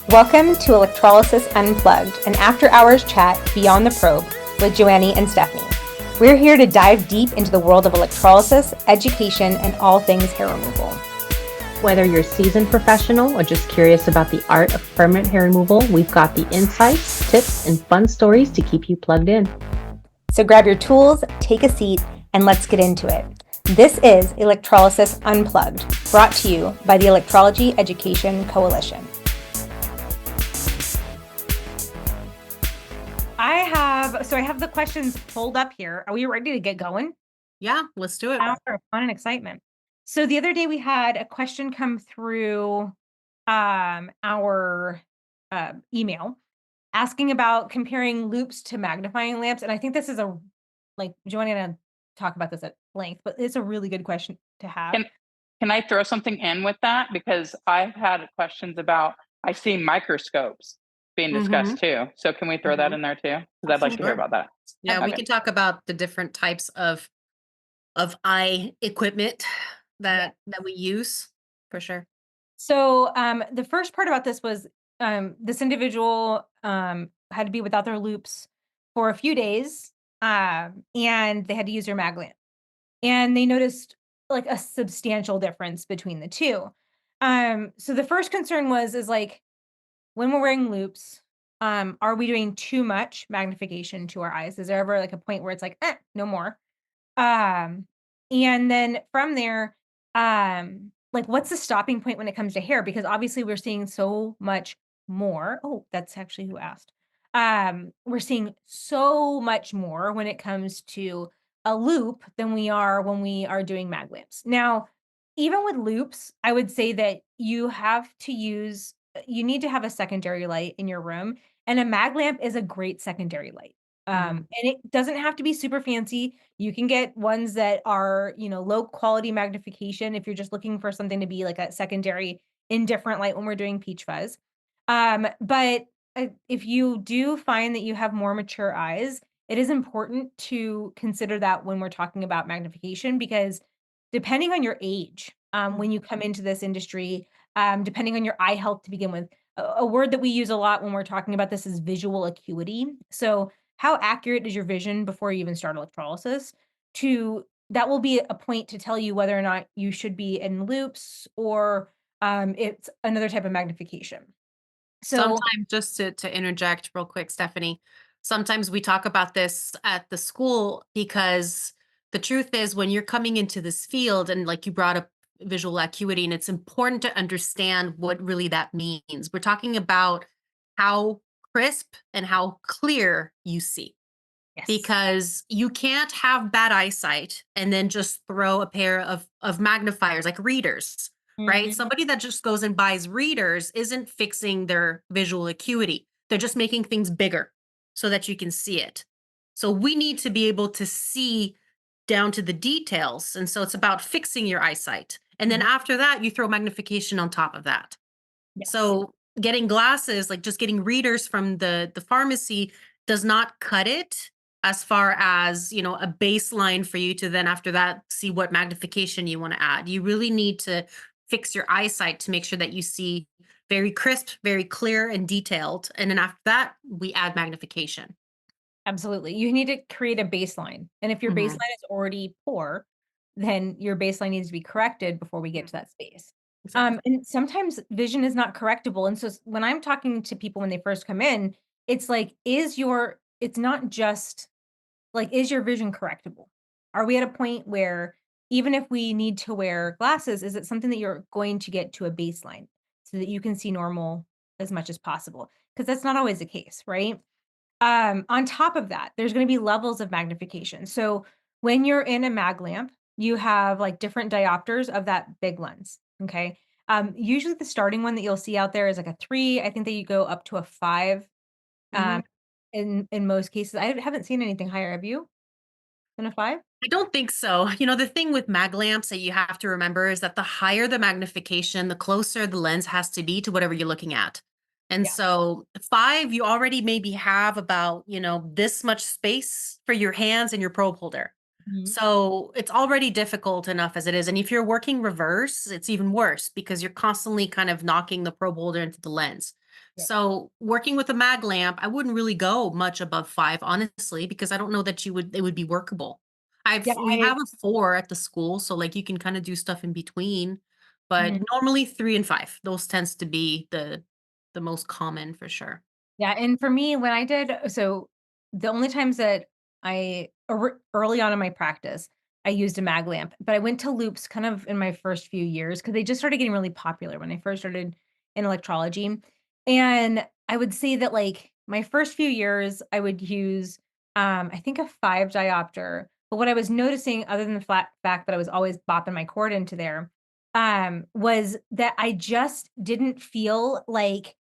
Welcome to Electrolysis Unplugged, an after-hours chat beyond the probe with Joanie and Stephanie. We're here to dive deep into the world of electrolysis, education, and all things hair removal. Whether you're a seasoned professional or just curious about the art of permanent hair removal, we've got the insights, tips, and fun stories to keep you plugged in. So grab your tools, take a seat, and let's get into it. This is Electrolysis Unplugged, brought to you by the Electrology Education Coalition. I have the questions pulled up here. Are we ready to get going? Yeah, let's do it. For fun and excitement. So the other day we had a question come through our email asking about comparing loupes to magnifying lamps. And I think this is Joanne and I talk about this at length, but it's a really good question to have. Can I throw something in with that? Because I've had questions about, I see microscopes being discussed too. So can we throw that in there too? Because I'd like to hear about that. Yeah, Okay. we can talk about the different types of eye equipment that we use for sure. So the first part about this was this individual had to be without their loupes for a few days, and they had to use their mag lamp. And they noticed like a substantial difference between the two. So the first concern is like, when we're wearing loupes, are we doing too much magnification to our eyes? Is there ever like a point where it's like, no more? And then from there, like what's the stopping point when it comes to hair? Because obviously we're seeing so much more. Oh, that's actually who asked. We're seeing so much more when it comes to a loupe than we are when we are doing mag lamps. Now, even with loupes, I would say that you need to have a secondary light in your room, and a mag lamp is a great secondary light. And it doesn't have to be super fancy. You can get ones that are, low quality magnification if you're just looking for something to be like a secondary indifferent light when we're doing peach fuzz. But if you do find that you have more mature eyes, it is important to consider that when we're talking about magnification, because depending on your age, when you come into this industry, depending on your eye health to begin with, a word that we use a lot when we're talking about this is visual acuity. So how accurate is your vision before you even start electrolysis? That will be a point to tell you whether or not you should be in loupes or it's another type of magnification. So sometimes, just to interject real quick, Stephanie, sometimes we talk about this at the school because the truth is when you're coming into this field and like you brought up visual acuity, and it's important to understand what really that means. We're talking about how crisp and how clear you see. yes. Because you can't have bad eyesight and then just throw a pair of magnifiers like readers, right? Somebody that just goes and buys readers isn't fixing their visual acuity. They're just making things bigger so that you can see it. So we need to be able to see down to the details. And so it's about fixing your eyesight. And then after that, you throw magnification on top of that. Yes. So getting glasses, like just getting readers from the pharmacy does not cut it as far as, a baseline for you to then after that see what magnification you want to add. You really need to fix your eyesight to make sure that you see very crisp, very clear and detailed. And then after that, we add magnification. Absolutely. You need to create a baseline. And if your baseline is already poor, then your baseline needs to be corrected before we get to that space. Exactly. And sometimes vision is not correctable. And so when I'm talking to people when they first come in, it's like, it's not just like, is your vision correctable? Are we at a point where even if we need to wear glasses, is it something that you're going to get to a baseline so that you can see normal as much as possible? Because that's not always the case, right? On top of that, there's going to be levels of magnification. So when you're in a mag lamp, you have like different diopters of that big lens. Okay. Usually the starting one that you'll see out there is like a 3. I think that you go up to a 5. In most cases, I haven't seen anything higher. Have you? Than a 5? I don't think so. The thing with mag lamps that you have to remember is that the higher the magnification, the closer the lens has to be to whatever you're looking at. And Yeah. so 5, you already maybe have about, this much space for your hands and your probe holder. Mhm. So it's already difficult enough as it is. And if you're working reverse, it's even worse because you're constantly kind of knocking the probe holder into the lens. Yeah. So working with a mag lamp, I wouldn't really go much above 5, honestly, because I don't know that it would be workable. Yeah, We have a 4 at the school, so like you can kind of do stuff in between, but Mhm. normally 3 and 5, those tends to be the most common for sure. Yeah, and for me, when I did so the only times that early on in my practice, I used a mag lamp, but I went to loops kind of in my first few years because they just started getting really popular when I first started in electrology. And I would say that like my first few years, I would use I think a 5 diopter. But what I was noticing, other than the flat fact that I was always bopping my cord into there, was that I just didn't feel like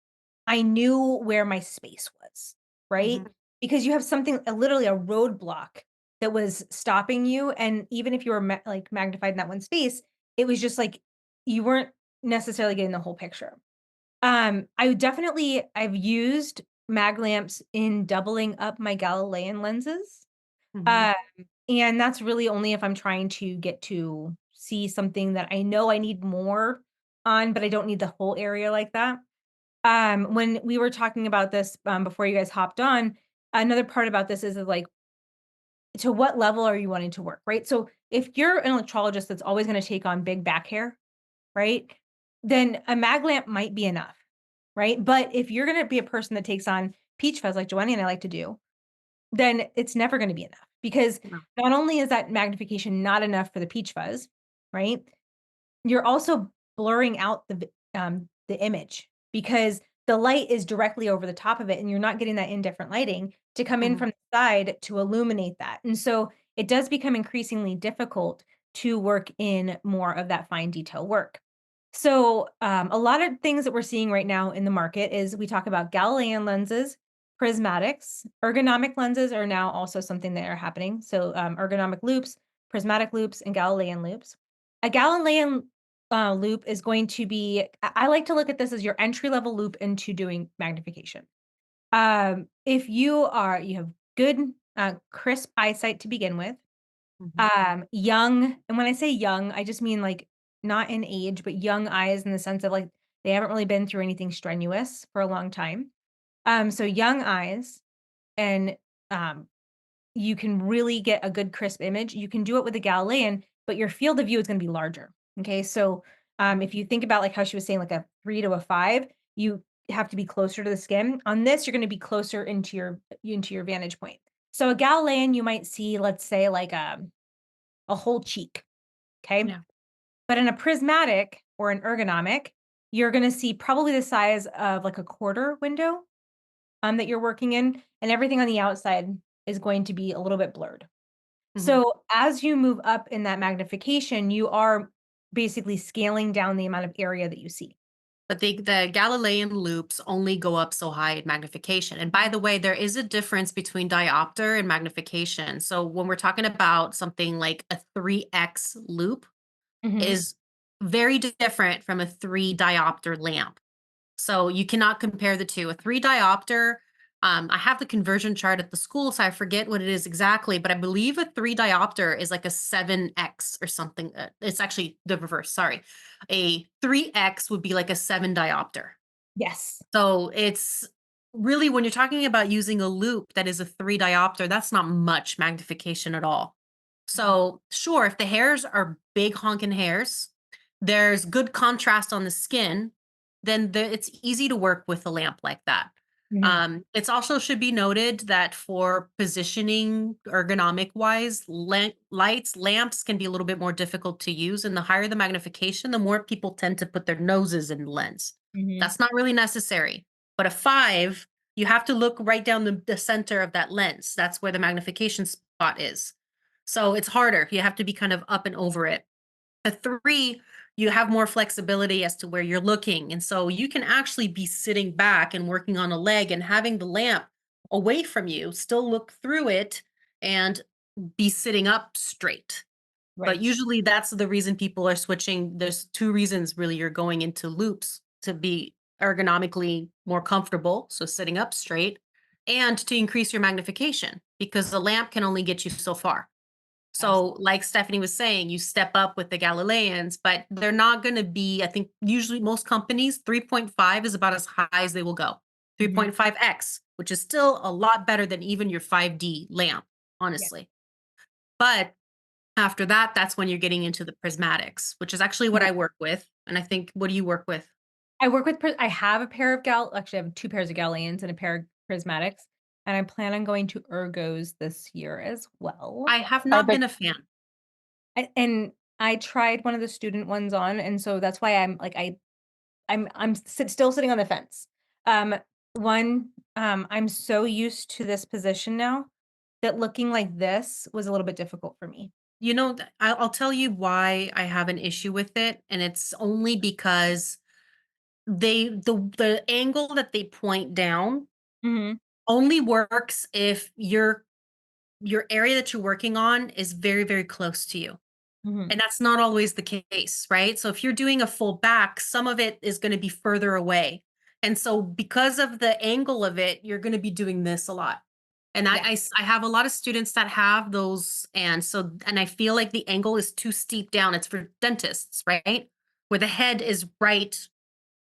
I knew where my space was, right? Mhm. Because you have something literally a roadblock that was stopping you, and even if you were like magnified in that one space, it was just like you weren't necessarily getting the whole picture. I've used mag lamps in doubling up my Galilean lenses, Mhm. um, and that's really only if I'm trying to get to see something that I know I need more on, but I don't need the whole area like that. When we were talking about this, before you guys hopped on, another part about this is like, to what level are you wanting to work, right? So if you're an electrologist that's always going to take on big back hair, right? Then a mag lamp might be enough, right? But if you're going to be a person that takes on peach fuzz like Joanne and I like to do, then it's never going to be enough because No. not only is that magnification not enough for the peach fuzz, right? You're also blurring out the image because the light is directly over the top of it, and you're not getting that indifferent lighting to come in Mhm. from the side to illuminate that, and so it does become increasingly difficult to work in more of that fine detail work. So, a lot of things that we're seeing right now in the market is we talk about Galilean lenses, prismatics, ergonomic lenses are now also something that are happening. So, ergonomic loops, prismatic loops, and Galilean loops. A Galilean loop is going to be, I like to look at this as your entry level loop into doing magnification. If you have good, crisp eyesight to begin with, Mhm. young, and when I say young, I just mean like not in age, but young eyes in the sense of like they haven't really been through anything strenuous for a long time. So young eyes, and um, you can really get a good crisp image. You can do it with a Galilean, but your field of view is going to be larger. Okay. So if you think about like how she was saying, like a 3 to a 5, you have to be closer to the skin. On this, you're going to be closer into your vantage point. So a Galilean, you might see, let's say, like a whole cheek. Okay. Yeah. But in a prismatic or an ergonomic, you're going to see probably the size of like a quarter window that you're working in, and everything on the outside is going to be a little bit blurred. Mhm. So as you move up in that magnification, you are basically scaling down the amount of area that you see. But the Galilean loops only go up so high in magnification. And by the way, there is a difference between diopter and magnification. So when we're talking about something like a 3x loop Mhm, is very different from a 3 diopter lamp. So you cannot compare the 2. A 3 diopter, I have the conversion chart at the school, so I forget what it is exactly, but I believe a 3 diopter is like a 7x or something. It's actually the reverse, sorry. A 3x would be like a 7 diopter. yes. So it's really, when you're talking about using a loop that is a 3 diopter, that's not much magnification at all. Mhm, So sure, if the hairs are big honking hairs, there's good contrast on the skin, then it's easy to work with a lamp like that. mhm, It's also should be noted that for positioning ergonomic wise, lights, lamps can be a little bit more difficult to use. And the higher the magnification, the more people tend to put their noses in the lens. mhm, That's not really necessary. But a 5, you have to look right down the center of that lens. That's where the magnification spot is. So it's harder. You have to be kind of up and over it. A 3, you have more flexibility as to where you're looking. And so you can actually be sitting back and working on a leg and having the lamp away from you, still look through it and be sitting up straight. But right. usually that's the reason people are switching. There's 2 reasons really you're going into loops: to be ergonomically more comfortable, so sitting up straight, and to increase your magnification because the lamp can only get you so far. So like Stephanie was saying, you step up with the Galileans, but they're not going to be, I think usually most companies, 3.5 is about as high as they will go. 3.5x, which is still a lot better than even your 5D lamp, honestly. But after that, that's when you're getting into the prismatics, which is actually what I work with. And I think, what do you work with? I work with I have a pair of actually I have 2 pairs of Galileans and a pair of prismatics, and I plan on going to ergos this year as well. I have not been a fan. And I tried one of the student ones on, and so that's why I'm like I'm still sitting on the fence. I'm so used to this position now that looking like this was a little bit difficult for me. You know, I'll tell you why I have an issue with it, and it's only because the angle that they point down Mhm. only works if your area that you're working on is very, very close to you. Mhm. And that's not always the case, right? So if you're doing a full back, some of it is going to be further away. And so because of the angle of it, you're going to be doing this a lot. And Yeah. I have a lot of students that have those. And I feel like the angle is too steep down. It's for dentists, right? Where the head is right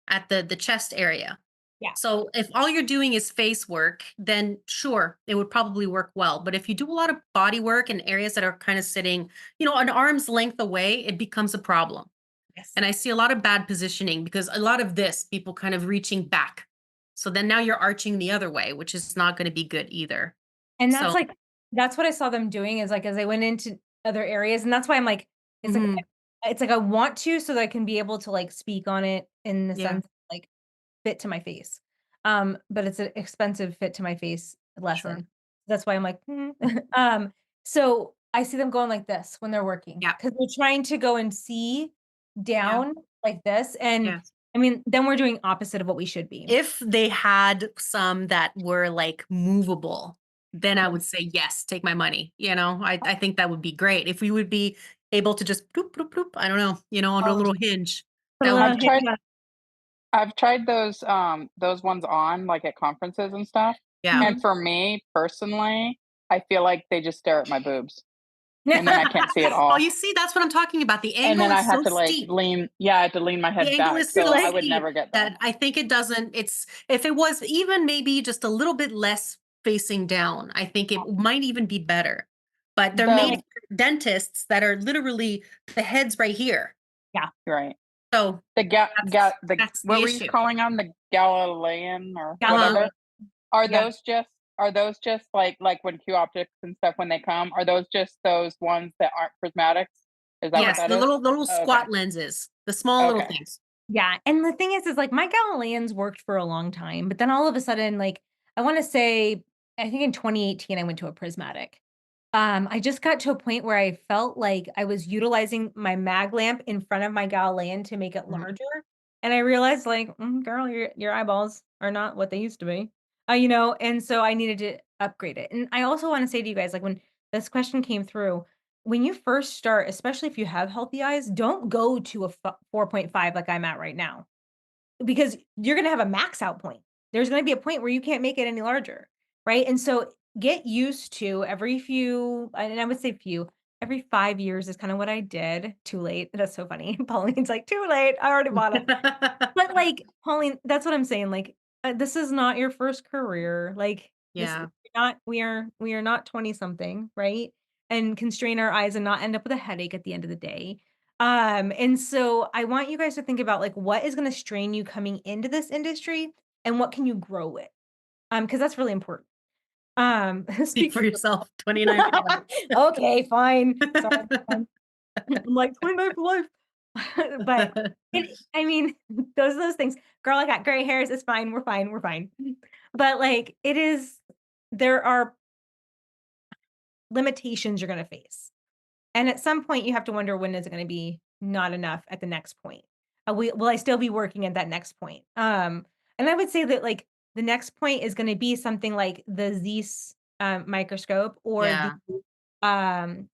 at the chest area. Yeah. So if all you're doing is face work, then sure, it would probably work well. But if you do a lot of body work in areas that are kind of sitting, an arm's length away, it becomes a problem. Yes. And I see a lot of bad positioning because a lot of this, people kind of reaching back. So then now you're arching the other way, which is not going to be good either. And So that's what I saw them doing is, like, as I went into other areas, and that's why I'm like, mhm, it's like I want to so that I can be able to, like, speak on it in the yeah, sense, like, fit to my face. But it's an expensive fit to my face sure. lesson. That's why I'm like, "Mm." So I see them going like this when they're working Yeah, because 'cause they're trying to go and see yeah, down like this, and, yeah. I mean, then we're doing opposite of what we should be. If they had some that were like movable, then I would say, yes, take my money. I think that would be great. If we would be able to just bloop, bloop, bloop, I don't know, on a Oh, little hinge, put a that would little be I've great. tried yeah, I've tried those ones on, like, at conferences and stuff, Yeah. and mhm. for me, personally, I feel like they just stare at my boobs, and then I can't see at Oh, all, you see, that's what I'm talking about. The and angle then I is so have to, like, steep. I have to lean my The head angle back, is so so I would steep never get them. that I think it doesn't, if it was even maybe just a little bit less facing down, I think it might even be better. But they're made The for dentists that are literally the head's right here. Yeah, Right. So The ga ga the that's the what were you issue. calling them? The Galilean or Uh-huh. whatever? Are yeah. those just like when Q Optics and stuff when they come, are those just those ones that aren't prismatics? Is that what Yes, that the is? little Oh, okay. squat lenses, the small little Okay. things. Yeah, and the thing is like my Galileans worked for a long time, but then all of a sudden, like, I wanna say, I think in 2018 I went to a prismatic. I just got to a point where I felt like I was utilizing my mag lamp in front of my Galilean to make it Mhm. larger, and I realized like, girl, your eyeballs are not what they used to be." And so I needed to upgrade it. And I also wanna say to you guys, like, when this question came through, when you first start, especially if you have healthy eyes, don't go to a 4.5 like I'm at right now, because you're gonna have a max out point. There's gonna be a point where you can't make it any larger, right? And so get used to every few, and I would say every 5 years is kind of what I did. Too late. That's so funny. Pauline's like, "Too late. I already bought them." But, like, Pauline, that's what I'm saying, like, this is not your first career, like, this Yeah. we are not 20 something, right? And constrain our eyes and not end up with a headache at the end of the day. And so I want you guys to think about, like, what is gonna strain you coming into this industry and what can you grow with? Because that's really important. Speak Speak for for yourself, 29 for life. Okay, fine. Sorry, fine. I'm like, 29 for life. But I mean, those things. Girl, I got gray hairs, it's fine, we're fine, we're fine. But, like, there are limitations you're gonna face. And at some point, you have to wonder, when is it gonna be not enough at the next point? Will I still be working at that next point? And I would say that, like, the next point is gonna be something like the Zeiss, microscope, or the, Yeah. um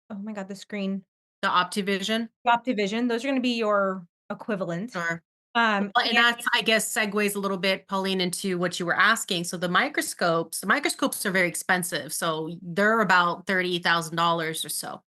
oh my god, the screen, The Optivision. Optivision. Those are gonna be your equivalent. Sure. Um, Well, and and that's, I guess, segues a little bit, Pauline, into what you were asking. So the microscopes are very expensive. So they're about $30,000 or so.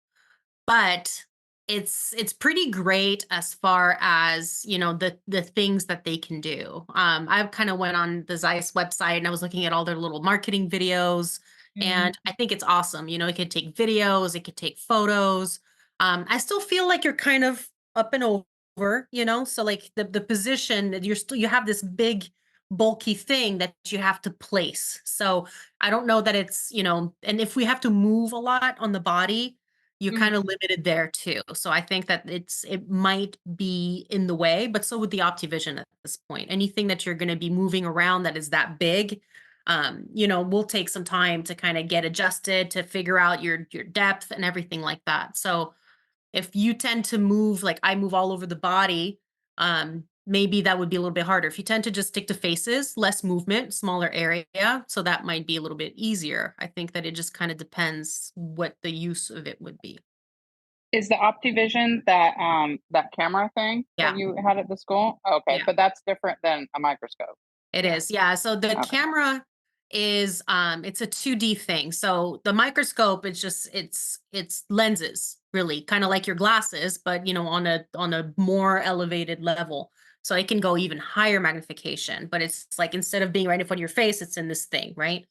But it's pretty great as far as, the things that they can do. I kind of went on the Zeiss website and I was looking at all their little marketing videos, Mhm. and I think it's awesome. It could take videos, it could take photos. I still feel like you're kind of up and over, so like the position that you have this big bulky thing that you have to place. So I don't know that it's, and if we have to move a lot on the body, you're Mhm. kind of limited there too. So I think that it might be in the way, but so would the Optivision at this point. Anything that you're going to be moving around that is that big, will take some time to kind of get adjusted, to figure out your depth and everything like that. So if you tend to move, like I move all over the body, maybe that would be a little bit harder. If you tend to just stick to faces, less movement, smaller area, so that might be a little bit easier. I think that it just kind of depends what the use of it would be. Is the Optivision that camera thing Yeah. that you had at the school? Okay, Yeah. but that's different than a microscope. It is. Yeah. So the Okay. camera is it's a 2D thing. So the microscope is just it's lenses, really, kind of like your glasses, but on a more elevated level. So it can go even higher magnification, but it's like instead of being right in front of your face, it's in this thing, right?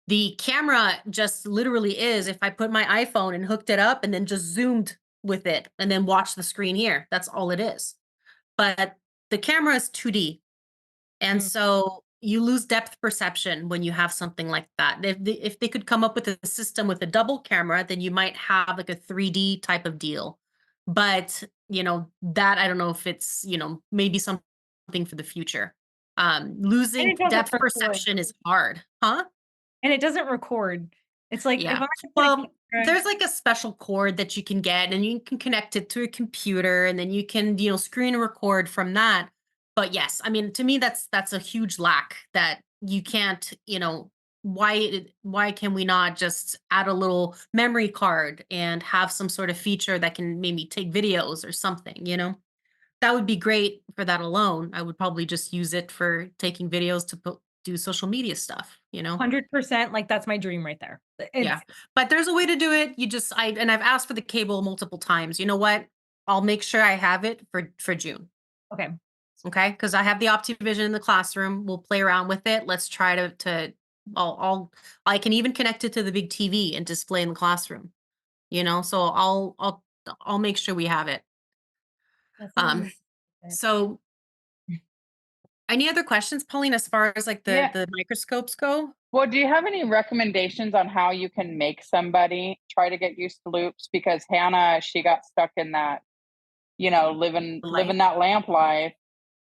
The camera just literally is if I put my iPhone and hooked it up and then just zoomed with it and then watch the screen here. That's all it is. But the camera is 2D. And Mm. so you lose depth perception when you have something like that. If they could come up with a system with a double camera, then you might have like a 3D type of deal. But, that I don't know if it's, maybe something for the future. And Losing it doesn't depth record. perception is hard. Huh? And it doesn't record. It's like if Yeah. I'm gonna put a Well, camera. there's like a special cord that you can get and you can connect it to a computer and then you can, screen record from that. But yes, I mean, to me, that's a huge lack that you can't, why can we not just add a little memory card and have some sort of feature that can maybe take videos or something? That would be great for that alone. I would probably just use it for taking videos to do social media stuff. 100%, like, that's my dream right there. Yeah. It's But there's a way to do it. I've asked for the cable multiple times. You know what? I'll make sure I have it for June. okay. Okay? Because I have the Optivision in the classroom. We'll play around with it. Let's try to I can even connect it to the big TV and display in the classroom. So I'll make sure we have it. That's Um, amazing. so any other questions, Pauline, as far as like the Yeah. the microscopes go? Well, do you have any recommendations on how you can make somebody try to get used to loops? Because Hannah, she got stuck in that, living Life. that lamp life.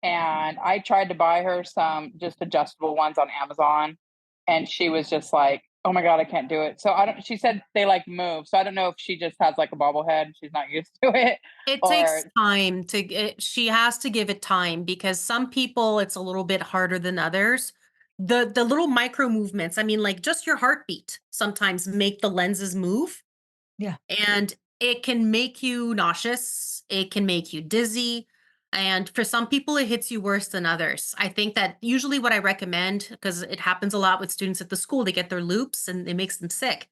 And I tried to buy her some just adjustable ones on Amazon, and she was just like, "Oh my god, I can't do it." So I don't. She said they like move, so I don't know if she just has like a bobblehead. She's not used to it, It or takes time to get, she has to give it time because some people it's a little bit harder than others. The little micro movements, I mean, like just your heartbeat sometimes make the lenses move, Yeah. and it can make you nauseous, it can make you dizzy, and for some people it hits you worse than others. I think that usually what I recommend, because it happens a lot with students at the school, they get their loops and it makes them sick.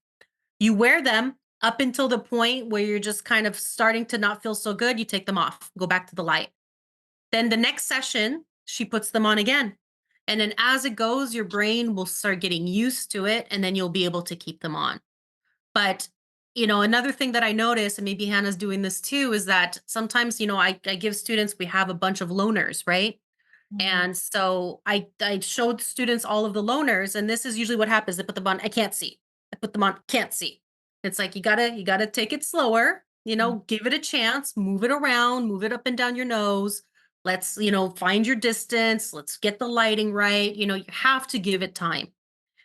You wear them up until the point where you're just kind of starting to not feel so good. You take them off, go back to the light. Then the next session, she puts them on again. And then as it goes, your brain will start getting used to it and then you'll be able to keep them on. But, another thing that I notice, and maybe Hannah's doing this too, is that sometimes, I give students, we have a bunch of loners, right? Mhm. And so I showed students all of the loners, and this is usually what happens. They put them on, I can't see. I put them on, can't see. It's like you gotta take it slower, give it a chance, move it around, move it up and down your nose. Let's, find your distance. Let's get the lighting right. You have to give it time.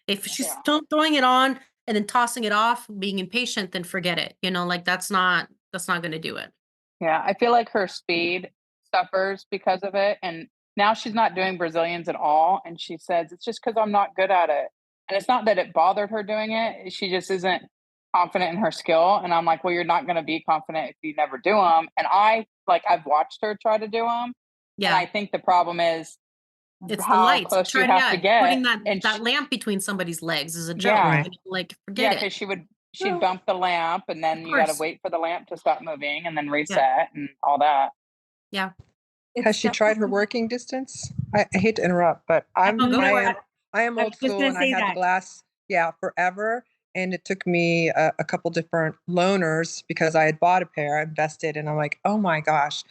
If she's yeah. still throwing it on and then tossing it off, being impatient, then forget it. Like that's not gonna do it. Yeah, I feel like her speed suffers because of it, and now she's not doing Brazilians at all, and she says, "It's just because 'cause I'm not good at it." And it's not that it bothered her doing it, she just isn't confident in her skill, and I'm like, "Well, you're not gonna be confident if you never do them." And I've watched her try to do them, And I Yeah. think the problem is It's the how lights. close you Try have to get. putting And that lamp between somebody's legs is a joke. yeah, Right. Like, yeah, forget it. because she'd Well, bump the lamp, and Of then you got to course. wait for the lamp to stop moving, and then Yeah. reset and all that. Yeah. Has it's she tried her definitely working distance? I hate to interrupt, but No, go for it. I am I old was just school, gonna and I say had the that. glass, yeah, forever. And it took me a couple different loaners because I had bought a pair, I invested, and I'm like, oh my gosh,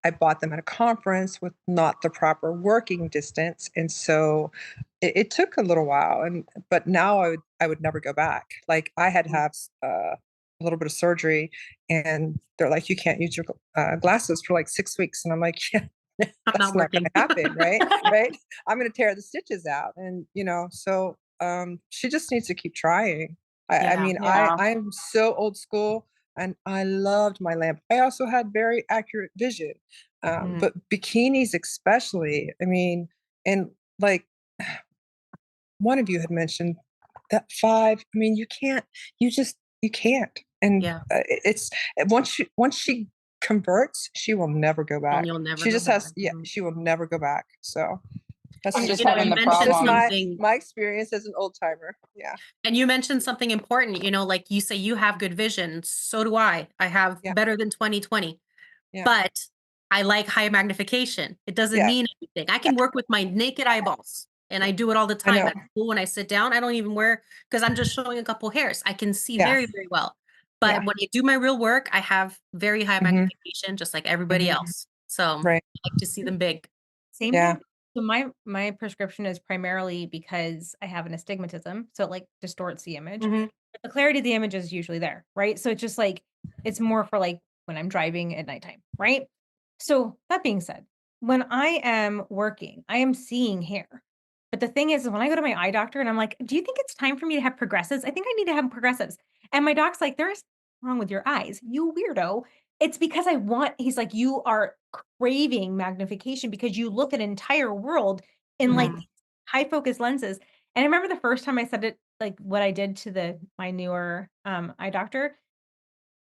I bought them at a conference with not the proper working distance, and so it took a little while. But now I would never go back. Like I had to have a little bit of surgery, and they're like, you can't use your glasses for like 6 weeks, and I'm like, yeah, I'm that's not not going working. to happen, right? Right? I'm going to tear the stitches out, and so she just needs to keep trying. I Yeah. mean, Yeah. I'm so old school, and I loved my lamp. I also had very accurate vision, Mhm. but bikinis especially. I mean, and like one of you had mentioned that 5. I mean, you can't. And Yeah. it's once she converts, she will never go back. You'll never She go just has, back. yeah, Mhm. she will never go back. So that's I'm just just You know, having you the that's mentioned just problem. something, my experience as an old timer. Yeah, and you mentioned something important, like you say you have good vision. So do I. I have yeah, better than 20/20, yeah, but I like high magnification. It doesn't yeah. mean anything. I can work with my naked eyeballs, and I do it all the I time know. at school when I sit down. I don't even wear, because I'm just showing a couple hairs. I can see Yeah, very, very well. But yeah. when I do my real work, I have very high Hmm. magnification, just like everybody Hmm. else. So I Right. like to see them big. Same Yeah. here. So my prescription is primarily because I have an astigmatism, so it like distorts the image. Mhm. But the clarity of the image is usually there, right? So it's just like it's more for like when I'm driving at nighttime, right? So that being said, when I am working, I am seeing hair. But the thing is when I go to my eye doctor and I'm like, "Do you think it's time for me to have progressives? I think I need to have progressives." And my doc's like, "There's wrong with your eyes, you weirdo." It's because he's like, "You are craving magnification because you look at an entire world in like Mhm. high focus lenses." And I remember the first time I said it, like what I did to my newer eye doctor,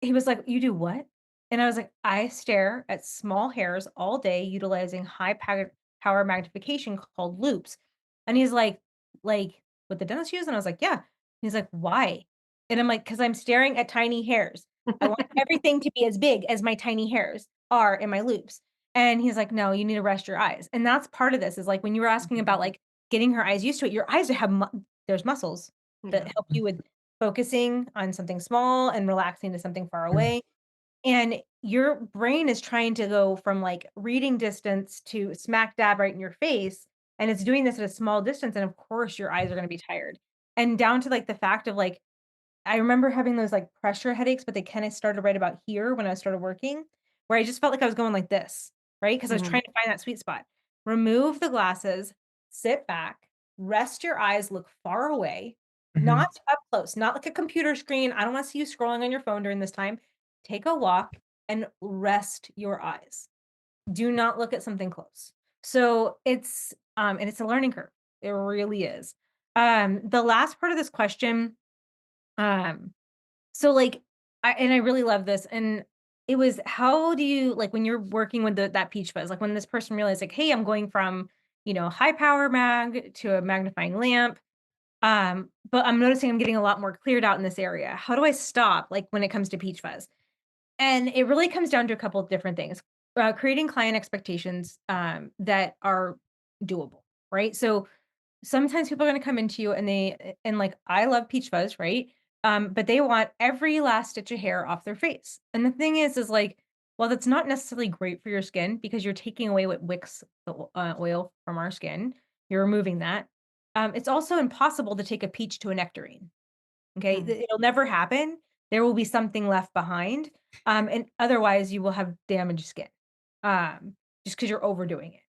he was like, "You do what?" And I was like, "I stare at small hairs all day utilizing power magnification called loops." And he's like, with the dentist use? And I was like, "Yeah." He's like, "Why?" And I'm like, "'Cause I'm staring at tiny hairs. I want everything to be as big as my tiny hairs are in my loops." And he's like, "No, you need to rest your eyes." And that's part of this is like when you were asking about like getting her eyes used to it, your eyes have there's muscles that Yeah. help you with focusing on something small and relaxing to something far away. And your brain is trying to go from like reading distance to smack dab right in your face. And it's doing this at a small distance. And of course, your eyes are going to be tired. And down to like the fact of like, I remember having those like pressure headaches, but they kind of started right about here when I started working, where I just felt like I was going like this, right? Because I was Mhm. trying to find that sweet spot. Remove the glasses, sit back, rest your eyes, look far away, Hmm. not up close, not like a computer screen. I don't want to see you scrolling on your phone during this time. Take a walk and rest your eyes. Do not look at something close. So and it's a learning curve. It really is. The last part of this question, um, so, like, I really love this, and it was how do you like, when you're working with that peach fuzz, like, when this person realized, like, "Hey, I'm going from, high power mag to a magnifying lamp, but I'm noticing I'm getting a lot more cleared out in this area. How do I stop, like, when it comes to peach fuzz?" And it really comes down to a couple of different things. Creating client expectations, that are doable, right? So sometimes people are gonna come into you and like, I love peach fuzz, right? But they want every last stitch of hair off their face. And the thing is like, well, that's not necessarily great for your skin because you're taking away what wicks the oil from our skin. You're removing that. It's also impossible to take a peach to a nectarine. Okay, Mhm. it'll never happen. There will be something left behind, and otherwise you will have damaged skin, just because you're overdoing it.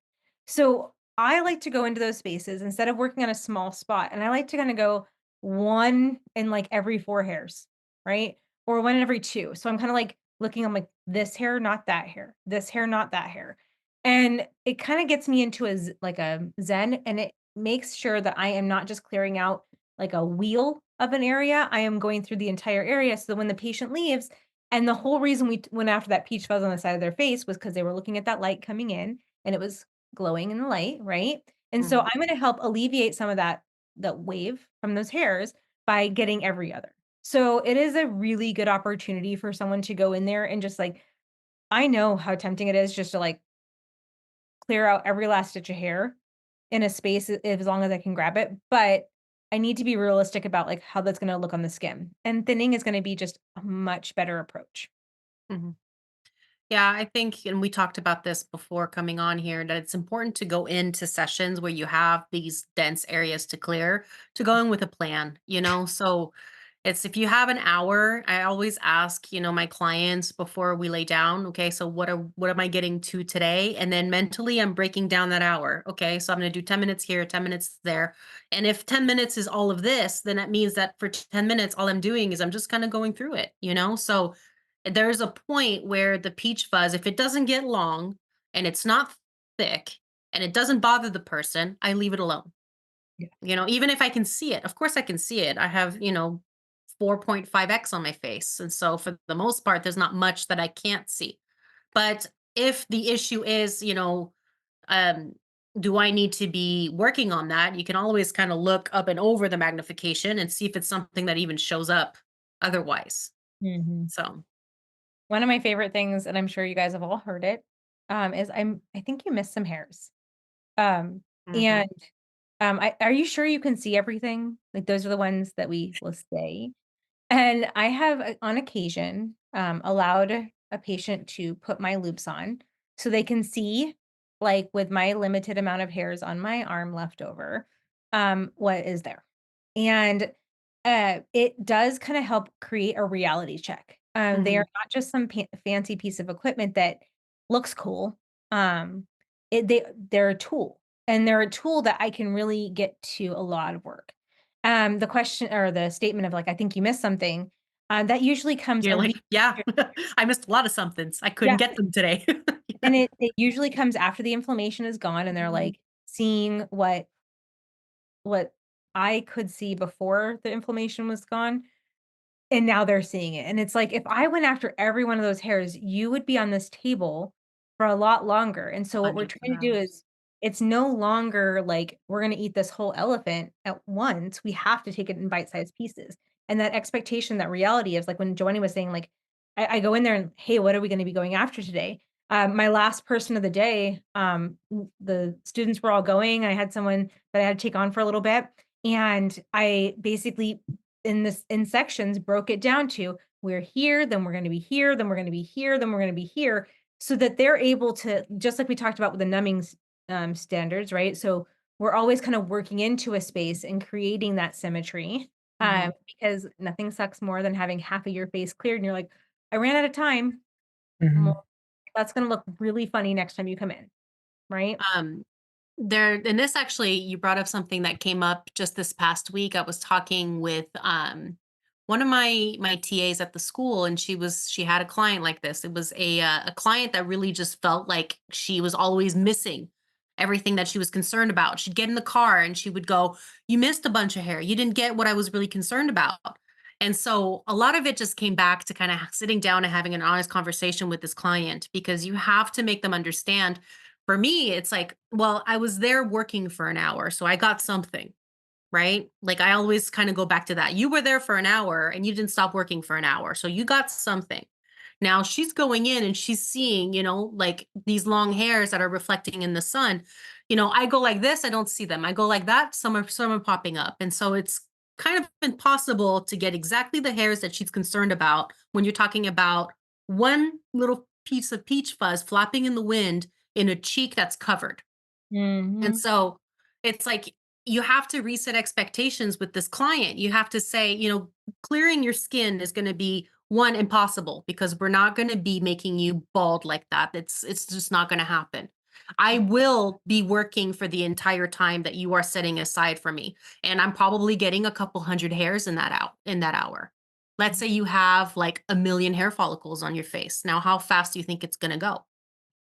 So I like to go into those spaces instead of working on a small spot, and I like to kind of go one in like every 4 hairs, right? Or one in every two. So I'm kind of like looking, I'm like, this hair, not that hair, this hair, not that hair. And it kind of gets me into like a zen, and it makes sure that I am not just clearing out like a wheel of an area. I am going through the entire area so that when the patient leaves, and the whole reason we went after that peach fuzz on the side of their face was because they were looking at that light coming in and it was glowing in the light, right? And so I'm going to help alleviate some of that wave from those hairs by getting every other. So it is a really good opportunity for someone to go in there and just like, I know how tempting it is just to like clear out every last stitch of hair in a space as long as I can grab it, but I need to be realistic about like how that's going to look on the skin. And thinning is going to be just a much better approach. Mhm. Yeah, I think, and we talked about this before coming on here, that it's important to go into sessions where you have these dense areas to clear, to go in with a plan, So it's if you have an hour, I always ask, my clients before we lay down, okay, so what am I getting to today? And then mentally I'm breaking down that hour. Okay, so I'm gonna do 10 minutes here, 10 minutes there. And if 10 minutes is all of this, then that means that for 10 minutes, all I'm doing is I'm just kind of going through it. So there's a point where the peach fuzz, if it doesn't get long and it's not thick and it doesn't bother the person, I leave it alone. Yeah. Even if I can see it. Of course I can see it. I have, 4.5x on my face. And so for the most part, there's not much that I can't see. But if the issue is, um, do I need to be working on that? You can always kind of look up and over the magnification and see if it's something that even shows up otherwise. Mhm. So, One of my favorite things, and I'm sure you guys have all heard it, is I think you missed some hairs. Um, mhm. and are you sure you can see everything? Like those are the ones that we will say. And I have, on occasion, allowed a patient to put my loops on so they can see, like with my limited amount of hairs on my arm left over, what is there. And it does kind of help create a reality check. They Mhm. are not just some fancy piece of equipment that looks cool. Um, they're a tool, and they're a tool that I can really get to a lot of work. The question or the statement of like, I think you missed something, that usually comes You're a week like, "Yeah, after. I missed a lot of somethings. I couldn't Yeah, get them today." Yeah. and it usually comes after the inflammation is gone and they're Mhm. like seeing what I could see before the inflammation was gone, and now they're seeing it, and it's like, if I went after every one of those hairs, you would be on this table for a lot longer, and so what we're Hundreds of trying to do hours. is it's no longer like, we're gonna eat this whole elephant at once, we have to take it in bite-sized pieces, and that expectation, that reality is like when Joanie was saying, like, I go in there and, "Hey, what are we gonna be going after today?" My last person of the day, the students were all going, I had someone that I had to take on for a little bit, and I basically in sections broke it down to we're here, then we're going to be here, then we're going to be here, then we're going to be here, so that they're able to, just like we talked about with the numbing standards, right? So we're always kind of working into a space and creating that symmetry, Mhm. because nothing sucks more than having half of your face cleared and you're like, I ran out of time. Mhm. Well, that's going to look really funny next time you come in, right? Um, and this actually, you brought up something that came up just this past week. I was talking with one of my TAs at the school, and she had a client like this. It was a client that really just felt like she was always missing everything that she was concerned about. She'd get in the car and she would go, "You missed a bunch of hair. You didn't get what I was really concerned about." And so a lot of it just came back to kind of sitting down and having an honest conversation with this client, because you have to make them understand. For me, it's like, well, I was there working for an hour, so I got something, right? Like I always kind of go back to that. You were there for an hour and you didn't stop working for an hour, so you got something. Now she's going in and she's seeing, like these long hairs that are reflecting in the sun. I go like this, I don't see them. I go like that, some are popping up. And so it's kind of impossible to get exactly the hairs that she's concerned about when you're talking about one little piece of peach fuzz flapping in the wind in a cheek that's covered. And Mhm. so it's like you have to reset expectations with this client. You have to say, clearing your skin is going to be one impossible, because we're not going to be making you bald like that. It's just not going to happen. I will be working for the entire time that you are setting aside for me, and I'm probably getting a couple hundred hairs in that hour. Let's say you have like a million hair follicles on your face. Now, how fast do you think it's going to go?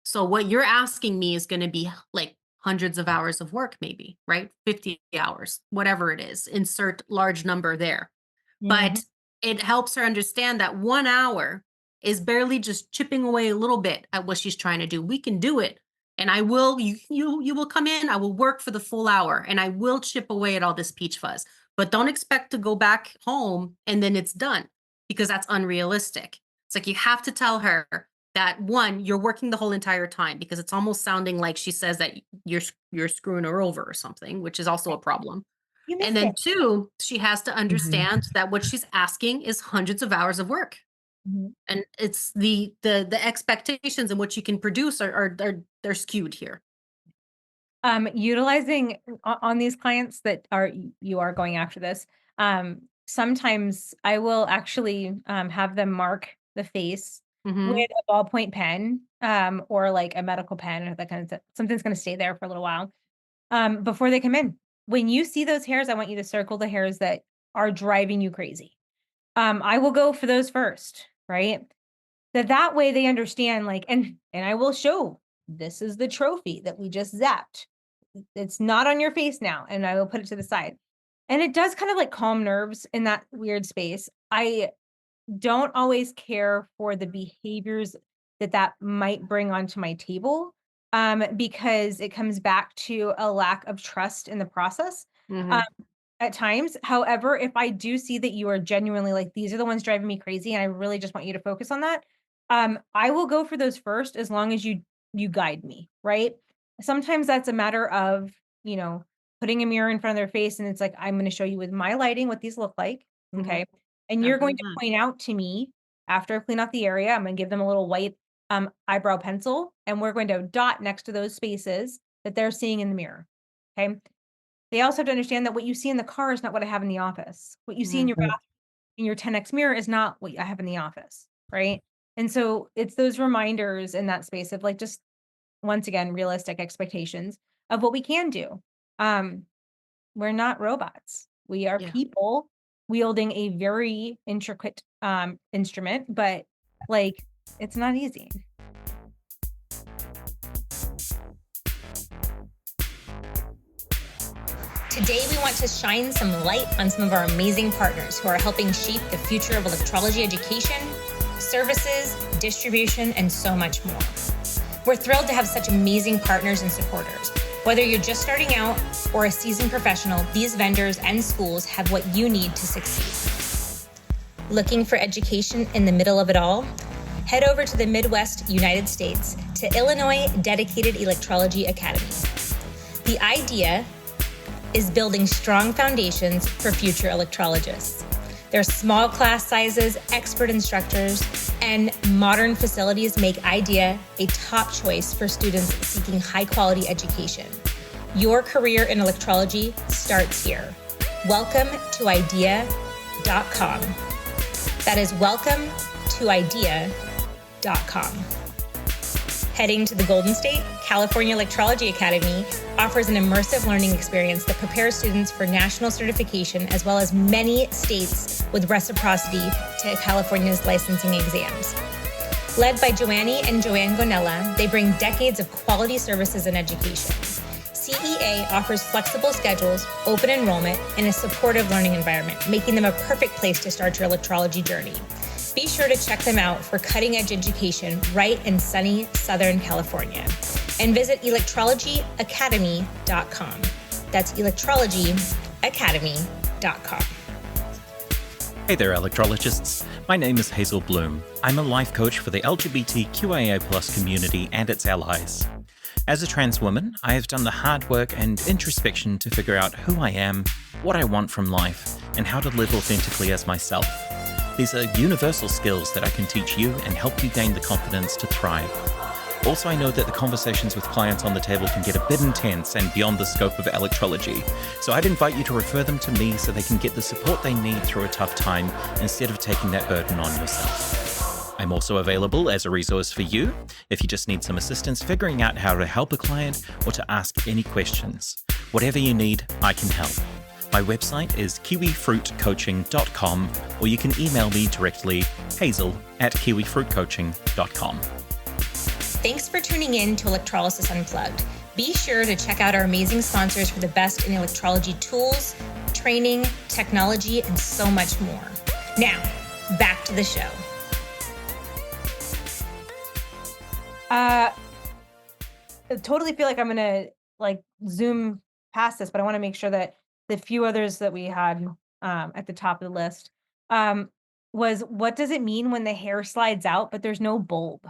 So what you're asking me is going to be like hundreds of hours of work, maybe, right? 50 hours, whatever it is, insert large number there. Mhm. But it helps her understand that 1 hour is barely just chipping away a little bit at what she's trying to do. We can do it. And I will, you will come in, I will work for the full hour, and I will chip away at all this peach fuzz. But don't expect to go back home and then it's done, because that's unrealistic. It's like you have to tell her that, one, you're working the whole entire time, because it's almost sounding like she says that you're screwing her over or something, which is also a problem. You And missed then it. two, she has to understand that what she's asking is hundreds of hours of work. Mhm. And it's the expectations and what you can produce are they're skewed here. Utilizing on these clients that you are going after this, sometimes I will actually have them mark the face Mhm. with a ballpoint pen, or like a medical pen, or that kind of stuff. Something's going to stay there for a little while before they come in. When you see those hairs, I want you to circle the hairs that are driving you crazy. I will go for those first, right? That way they understand, like, and I will show, this is the trophy that we just zapped. It's not on your face now, and I will put it to the side. And it does kind of like calm nerves in that weird space. I don't always care for the behaviors that might bring onto my table, because it comes back to a lack of trust in the process. Um, Mhm. at times, however, if I do see that you are genuinely like, these are the ones driving me crazy, and I really just want you to focus on that, I will go for those first, as long as you guide me, right? Sometimes that's a matter of, you know, putting a mirror in front of their face, and it's like, I'm going to show you with my lighting what these look like, Mhm. okay? And I've you're going heard to that. point out to me, after I clean out the area, I'm going to give them a little white eyebrow pencil, and we're going to dot next to those spaces that they're seeing in the mirror. Okay. They also have to understand that what you see in the car is not what I have in the office. What you see in Mhm. your in your 10x mirror is not what I have in the office. Right. And so it's those reminders in that space of like, just once again, realistic expectations of what we can do. Um, we're not robots. We are Yeah. people wielding a very intricate instrument, but like, it's not easy. Today, we want to shine some light on some of our amazing partners who are helping shape the future of electrology education, services, distribution, and so much more. We're thrilled to have such amazing partners and supporters. Whether you're just starting out or a seasoned professional, these vendors and schools have what you need to succeed. Looking for education in the middle of it all? Head over to the Midwest United States to Illinois Dedicated Electrology Academy. The idea is building strong foundations for future electrologists. Their small class sizes, expert instructors, and modern facilities make IDEA a top choice for students seeking high-quality education. Your career in electrology starts here. Welcome to idea.com. That is welcome to idea.com. Heading to the Golden State, California Electrology Academy offers an immersive learning experience that prepares students for national certification, as well as many states with reciprocity to California's licensing exams. Led by Joanie and Joanne Gonella, they bring decades of quality services and education. CEA offers flexible schedules, open enrollment, and a supportive learning environment, making them a perfect place to start your electrology journey. Be sure to check them out for cutting-edge education right in sunny Southern California. And visit electrologyacademy.com. That's electrologyacademy.com. Hey there, electrologists. My name is Hazel Bloom. I'm a life coach for the LGBTQIA+ community and its allies. As a trans woman, I have done the hard work and introspection to figure out who I am, what I want from life, and how to live authentically as myself. These are universal skills that I can teach you and help you gain the confidence to thrive. Also, I know that the conversations with clients on the table can get a bit intense and beyond the scope of electrology, so I'd invite you to refer them to me so they can get the support they need through a tough time instead of taking that burden on yourself. I'm also available as a resource for you if you just need some assistance figuring out how to help a client or to ask any questions. Whatever you need, I can help. My website is kiwifruitcoaching.com, or you can email me directly, hazel@kiwifruitcoaching.com. Thanks for tuning in to Electrolysis Unplugged. Be sure to check out our amazing sponsors for the best in electrology tools, training, technology, and so much more. Now, back to the show. totally feel like I'm gonna like zoom past this, but I want to make sure that the few others that we had at the top of the list um, was what does it mean when the hair slides out, but there's no bulb?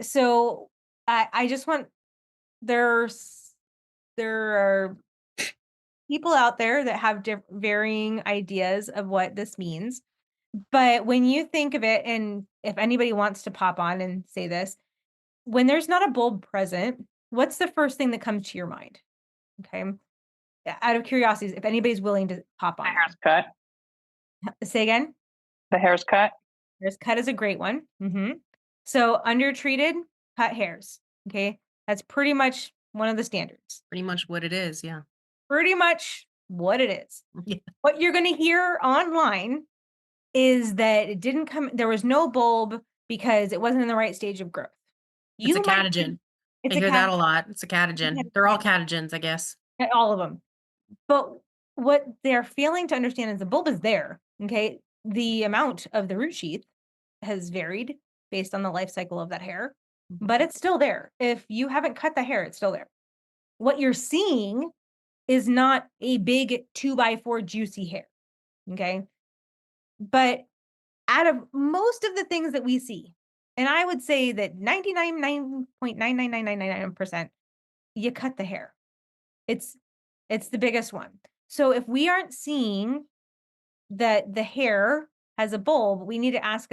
So I just want there's there are people out there that have varying ideas of what this means. But when you think of it, and if anybody wants to pop on and say this, when there's not a bulb present, what's the first thing that comes to your mind? Okay. Out of curiosity, if anybody's willing to pop The on. hair's cut. Say again. The hair's cut. Hairs cut is a great one. So undertreated, cut hairs. Okay. That's pretty much one of the standards. Pretty much what it is. Yeah. Pretty much what it is. Yeah. What you're going to hear online is that it didn't come, there was no bulb because it wasn't in the right stage of growth. It's a You might catagen. it's I a hear that a catagen, lot. It's a catagen. They're all catagens, I guess. all of them. But what they're failing to understand is the bulb is there. Okay. The amount of the root sheath has varied based on the life cycle of that hair, but it's still there. If you haven't cut the hair, it's still there. What you're seeing is not a big 2x4 juicy hair. Okay. But out of most of the things that we see, and I would say that 99.99999%, you cut the hair. It's the biggest one. So if we aren't seeing that the hair has a bulb, we need to ask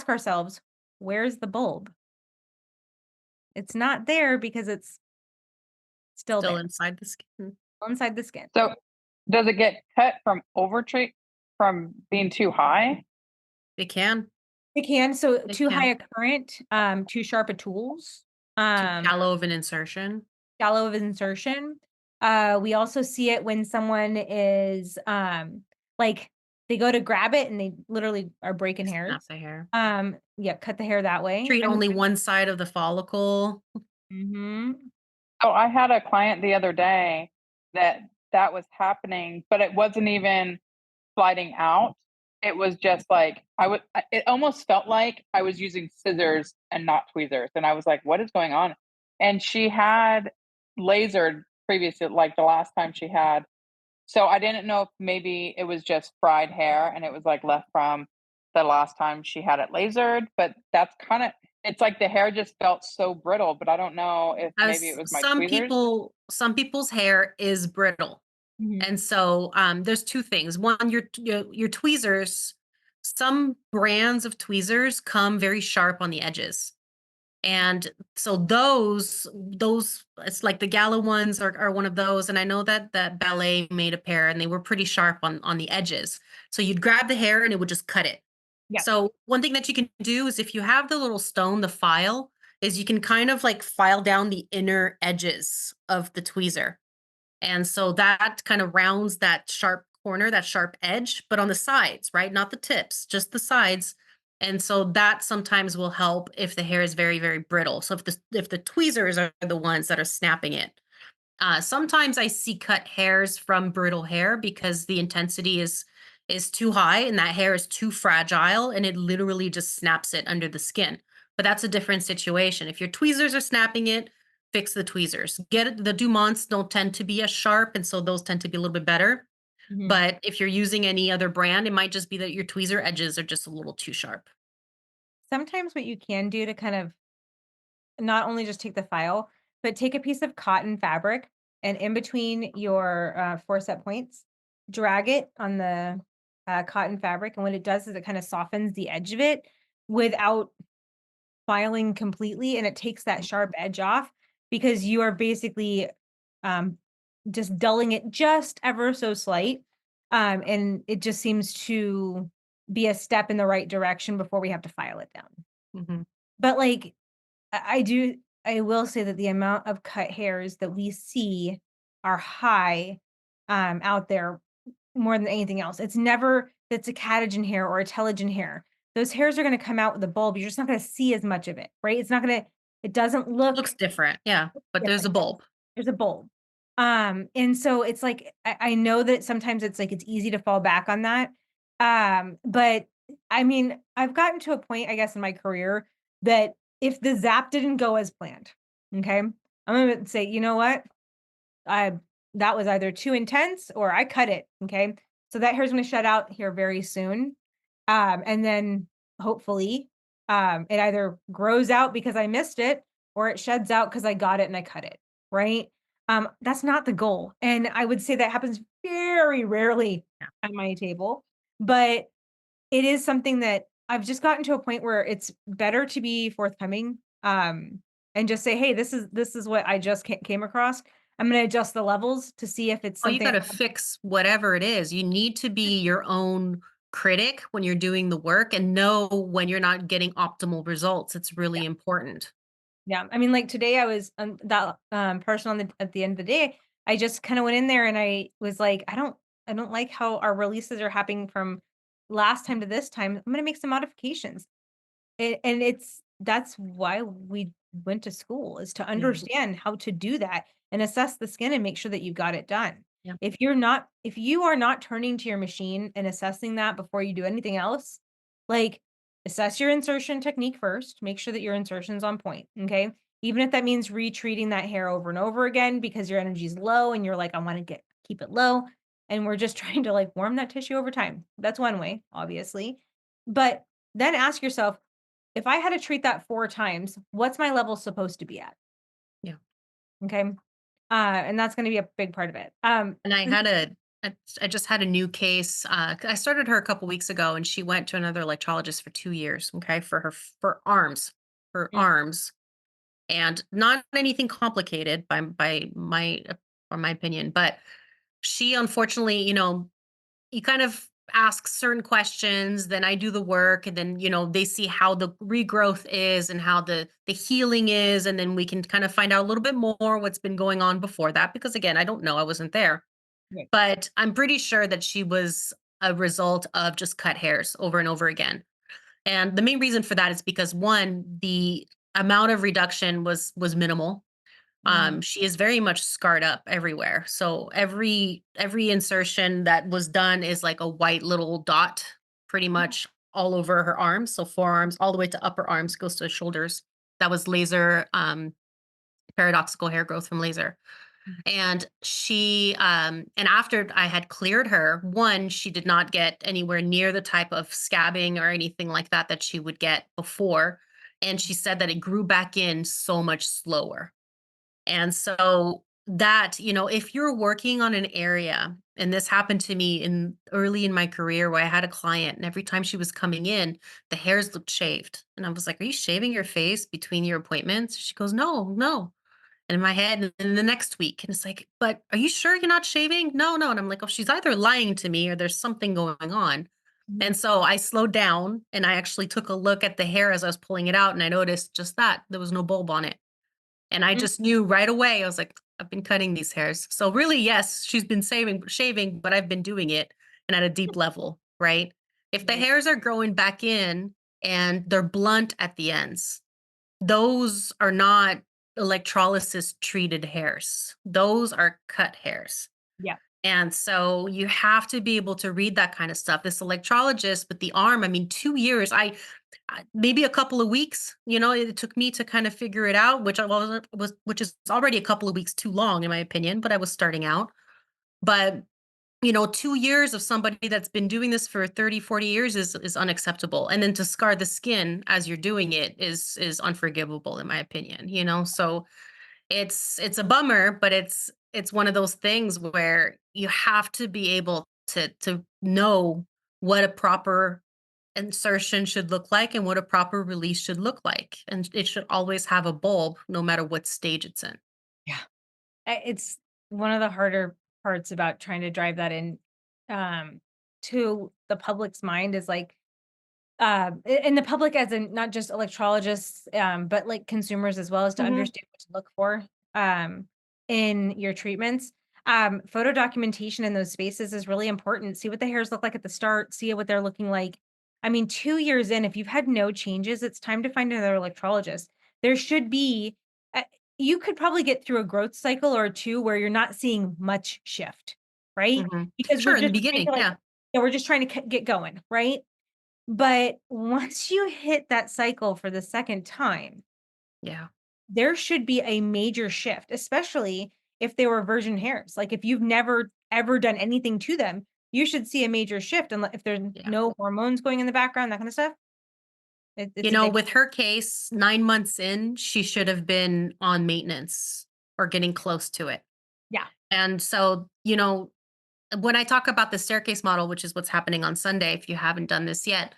ourselves, where's the bulb? It's not there because it's still Still there, inside the skin. inside the skin. So does it get cut from from being too high? They can. It can. So They too can. high a current, too sharp a tools, Too shallow of an insertion. shallow of insertion. We also see it when someone is like they go to grab it and they literally are breaking hairs. Snap the hair. Yeah, cut the hair that way. Treat only one side of the follicle. Oh, I had a client the other day that was happening, but it wasn't even sliding out. It was just like it almost felt like I was using scissors and not tweezers. And I was like, what is going on? And she had lasered previously, like the last time she had. So I didn't know if maybe it was just fried hair and it was like left from the last time she had it lasered. But that's kind of, it's like the hair just felt so brittle, but I don't know if maybe it was my tweezers. Some people's hair is brittle. And so there's two things. One, your tweezers, some brands of tweezers come very sharp on the edges. And so those it's like the Gala ones are one of those. And I know that Ballet made a pair and they were pretty sharp on the edges. So you'd grab the hair and it would just cut it. Yeah. So one thing that you can do is if you have the little stone, the file, is you can kind of like file down the inner edges of the tweezer. And so that kind of rounds that sharp corner, that sharp edge, but on the sides, right? Not the tips, just the sides. And so that sometimes will help if the hair is very, very brittle. So if the tweezers are the ones that are snapping it. Sometimes I see cut hairs from brittle hair because the intensity is too high and that hair is too fragile and it literally just snaps it under the skin. But that's a different situation. If your tweezers are snapping it, fix the tweezers. The Dumonts don't tend to be as sharp, and so those tend to be a little bit better. But if you're using any other brand, it might just be that your tweezer edges are just a little too sharp. Sometimes what you can do to kind of not only just take the file, but take a piece of cotton fabric and in between your forcep points, drag it on the cotton fabric. And what it does is it kind of softens the edge of it without filing completely. And it takes that sharp edge off because you are basically just dulling it just ever so slight. And it just seems to be a step in the right direction before we have to file it down. But like, I will say that the amount of cut hairs that we see are high out there more than anything else. It's never that's a catagen hair or a telogen hair. Those hairs are going to come out with a bulb. You're just not going to see as much of it, right? It doesn't look. Looks different. Yeah. But there's a bulb. There's a bulb. And so it's like, I know that sometimes it's like, it's easy to fall back on that. But I mean, I've gotten to a point, I guess, in my career that if the zap didn't go as planned, Okay. I'm gonna say, you know what? I that was either too intense or I cut it. Okay. So that hair's gonna shut out here very soon. And then hopefully it either grows out because I missed it or it sheds out because I got it and I cut it. Right. That's not the goal. And I would say that happens very rarely Yeah. at my table. But it is something that I've just gotten to a point where it's better to be forthcoming, and just say, "Hey, this is what I just came across. I'm gonna adjust the levels to see if it's Oh, you something." gotta fix whatever it is. You need to be your own critic when you're doing the work and know when you're not getting optimal results. It's Yeah, really important. yeah. I mean, like today, I was that person on the at the end of the day. I just kind of went in there and I was like, I don't like how our releases are happening from last time to this time. I'm gonna make some modifications. And it's that's why we went to school is to Yeah. understand how to do that and assess the skin and make sure that you got it done. Yeah. If you are not turning to your machine and assessing that before you do anything else, like assess your insertion technique first, make sure that your insertion's on point, okay? Even if that means retreating that hair over and over again because your energy's low and you're like, I want to keep it low. And we're just trying to like warm that tissue over time. That's one way, obviously. But then ask yourself, if I had to treat that 4 times, what's my level supposed to be at? Yeah. Okay. And that's gonna be a big part of it. And And I just had a new case. I started her a couple weeks ago, and she went to another electrologist for 2 years. Okay, for her mm, arms, and not anything complicated by my or my opinion, but she unfortunately, you kind of ask certain questions, then I do the work, and then they see how the regrowth is and how the healing is, and then we can kind of find out a little bit more what's been going on before that, because again, I don't know, I wasn't there. right. But I'm pretty sure that she was a result of just cut hairs over and over again. And the main reason for that is because one, the amount of reduction was minimal. Mhm. She is very much scarred up everywhere. So every insertion that was done is like a white little dot, pretty much all over her arms. So forearms, all the way to upper arms, goes to shoulders. That was laser, paradoxical hair growth from laser. And and after I had cleared her, one, she did not get anywhere near the type of scabbing or anything like that that she would get before. And she said that it grew back in so much slower. And so that, if you're working on an area, and this happened to me in early in my career where I had a client, and every time she was coming in, the hairs looked shaved. And I was like, "Are you shaving your face between your appointments?" She goes, "No, no." And in my head, and then the next week, and it's like, "But are you sure you're not shaving?" "No, no." And I'm like, "Oh, she's either lying to me or there's something going on." Mhm. And so I slowed down and I actually took a look at the hair as I was pulling it out, and I noticed just that there was no bulb on it. And I Mm, just knew right away. I was like, I've been cutting these hairs. So really, yes, she's been shaving, but I've been doing it and at a deep level, right? If the right. hairs are growing back in and they're blunt at the ends, those are not electrolysis treated hairs. Those are cut hairs. Yeah. And so you have to be able to read that kind of stuff. This electrologist with the arm, I mean, 2 years, maybe a couple of weeks, it took me to kind of figure it out, which is already a couple of weeks too long, in my opinion, but I was starting out. But 2 years of somebody that's been doing this for 30, 40 years is unacceptable. And then to scar the skin as you're doing it is unforgivable, in my opinion, so it's a bummer, but it's one of those things where you have to be able to know what a proper insertion should look like and what a proper release should look like. And it should always have a bulb no matter what stage it's in. Yeah. It's one of the harder parts about trying to drive that in um to the public's mind is like and the public as in not just electrologists, but like consumers as well as to Mhm. understand what to look for in your treatments. Photo documentation in those spaces is really important. See what the hairs look like at the start, see what they're looking like. I mean, 2 years in, if you've had no changes, it's time to find another electrologist. There should be, uh, you could probably get through a growth cycle or two where you're not seeing much shift, right? Mhm. Because we're Sure, in the just trying beginning, to like, yeah. yeah, we're just trying to get going, right? But once you hit that cycle for the second time, Yeah. there should be a major shift, especially if they were virgin hairs. Like, if you've never ever done anything to them, you should see a major shift, and if there's Yeah. no hormones going in the background, that kind of stuff. It's a big With her case, 9 months in, she should have been on maintenance or getting close to it. yeah. And so, when I talk about the staircase model, which is what's happening on Sunday, if you haven't done this yet,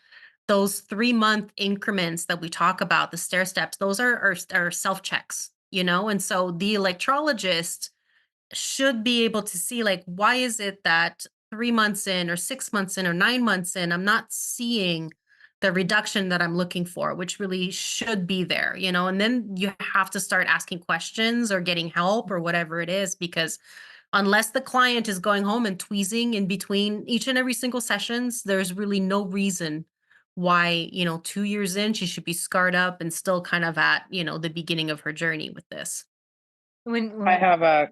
those 3-month increments that we talk about, the stair steps, those are self checks, and so the electrologist should be able to see, like, why is it that 3 months in or 6 months in or 9 months in, I'm not seeing the reduction that I'm looking for, which really should be there, and then you have to start asking questions or getting help or whatever it is, because unless the client is going home and tweezing in between each and every single sessions, there's really no reason why, 2 years in, she should be scarred up and still kind of at, the beginning of her journey with this. I have a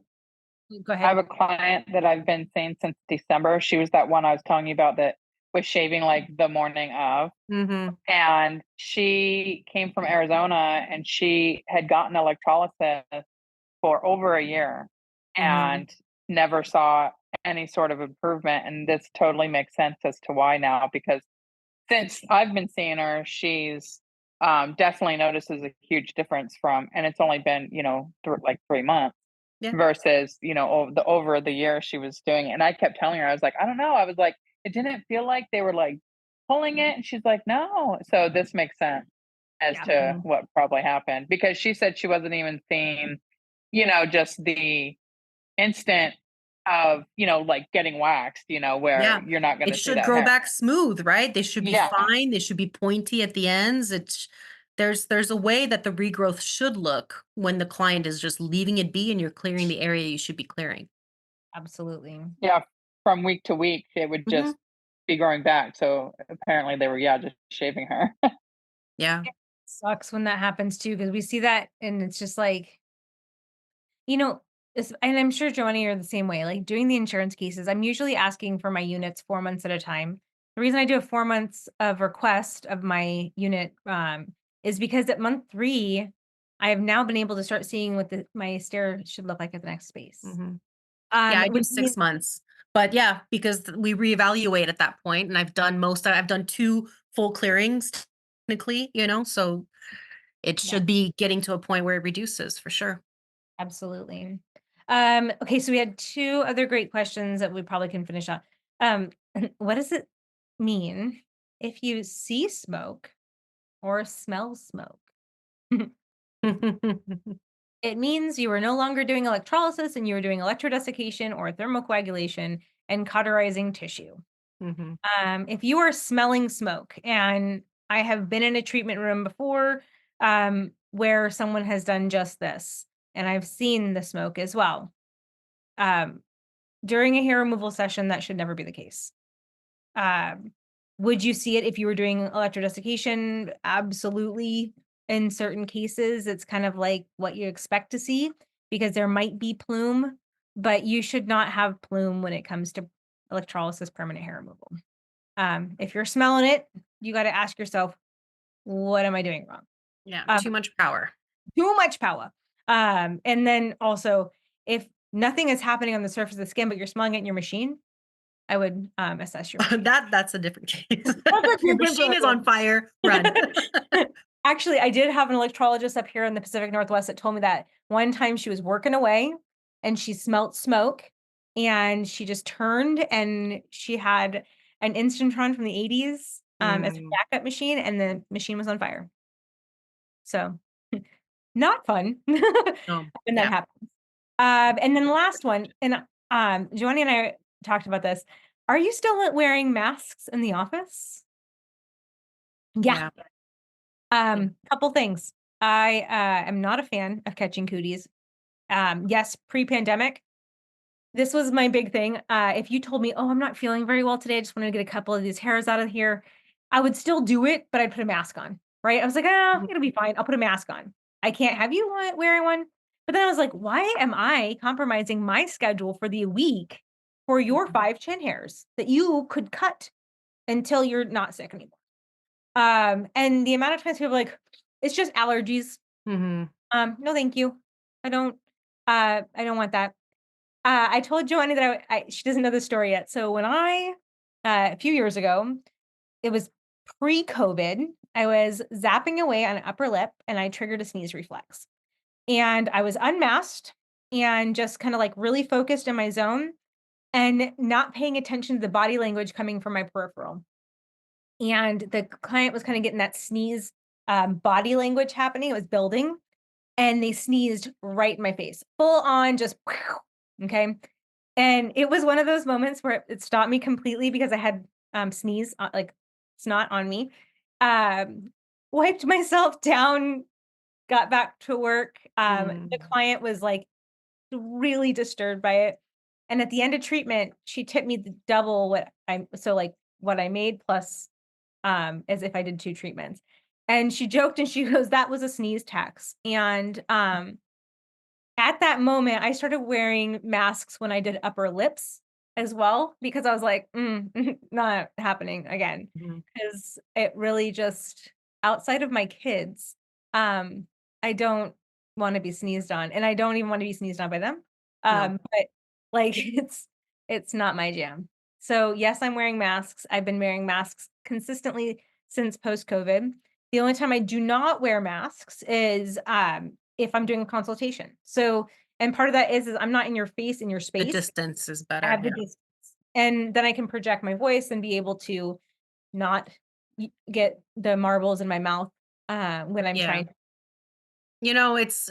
Go I have ahead. a client that I've been seeing since December. She was that one I was telling you about that was shaving like the morning of. Mm-hmm. And she came from Arizona and she had gotten electrolysis for over a year Mm-hmm. and never saw any sort of improvement. And this totally makes sense as to why now, because since I've been seeing her, she's definitely notices a huge difference and it's only been, like 3 months Yeah. versus, over the year she was doing it. And I kept telling her, I was like, I don't know. I was like, it didn't feel like they were like pulling it. And she's like, no. So this makes sense as Yeah. to what probably happened, because she said she wasn't even seeing, just the instant of, like getting waxed, where Yeah. you're not going It to see should that grow hair. back smooth, right? They should be Yeah. fine. They should be pointy at the ends. There's a way that the regrowth should look when the client is just leaving it be and you're clearing the area you should be clearing. Absolutely. Yeah. From week to week, it would Mm-hmm. just be growing back. So apparently they were, just shaving her. Yeah. Sucks when that happens too, because we see that and it's just like, you know, and I'm sure Joanie are the same way. Like, doing the insurance cases, I'm usually asking for my units 4 months at a time. The reason I do a 4 months of request of my unit is because at month 3, I have now been able to start seeing what my stair should look like at the next space. Mm-hmm. Yeah, I do Which 6 months. But yeah, because we reevaluate at that point, and I've done 2 full clearings technically, so it Yeah. should be getting to a point where it reduces for sure. Absolutely. Okay, so we had 2 other great questions that we probably can finish on. What does it mean if you see smoke or smell smoke? It means you are no longer doing electrolysis and you are doing electrodesiccation or thermocoagulation and cauterizing tissue. Mhm. If you are smelling smoke, and I have been in a treatment room before where someone has done just this, and I've seen the smoke as well. During a hair removal session, that should never be the case. Would you see it if you were doing electrodesiccation? Absolutely. In certain cases, it's kind of like what you expect to see, because there might be plume, but you should not have plume when it comes to electrolysis permanent hair removal. If you're smelling it, you got to ask yourself, what am I doing wrong? Yeah, too much power. Too much power. And then also, if nothing is happening on the surface of the skin, but you're smelling it in your machine, I would assess your machine. That's a different case. Your machine is on fire, run. Actually, I did have an electrologist up here in the Pacific Northwest that told me that one time she was working away and she smelt smoke and she just turned and she had an Instantron from the 80s as a backup machine, and the machine was on fire. So not fun when that happens. And then the last one, and Joanie and I talked about this. Are you still wearing masks in the office? Yeah. Couple things. I am not a fan of catching cooties. Yes, pre-pandemic, this was my big thing. If you told me, oh, I'm not feeling very well today, I just wanted to get a couple of these hairs out of here, I would still do it, but I'd put a mask on, right? I was like, oh, it'll be fine. I'll put a mask on. I can't have you wearing one. But then I was like, why am I compromising my schedule for the week for your 5 chin hairs that you could cut until you're not sick anymore? And the amount of times people are like, it's just allergies. No, thank you. I don't want that. I told Joanna that she doesn't know the story yet. So when a few years ago, it was pre-COVID, I was zapping away on an upper lip and I triggered a sneeze reflex. And I was unmasked and just kind of like really focused in my zone and not paying attention to the body language coming from my peripheral. And the client was kind of getting that sneeze body language happening. It was building and they sneezed right in my face, full on, just okay. And it was one of those moments where it stopped me completely because I had sneeze like snot on me. Um, Wiped myself down, got back to work. The Mm. client was like really disturbed by it. And at the end of treatment, she tipped me the double what I made plus as if I did 2 treatments. And she joked and she goes, "That was a sneeze tax." And at that moment, I started wearing masks when I did upper lips as well because I was like, not happening again. Mhm. Because it really just outside of my kids, um, I don't wanna be sneezed on, and I don't even wanna be sneezed on by them. No. But, like, it's not my jam. So, yes, I'm wearing masks. I've been wearing masks consistently since post-COVID. The only time I do not wear masks is, if I'm doing a consultation. So and part of that is I'm not in your face, in your The space. distance is I better. have the Yeah. distance, and then I can project my voice and be able to not get the marbles in my mouth, when I'm Yeah. trying. It's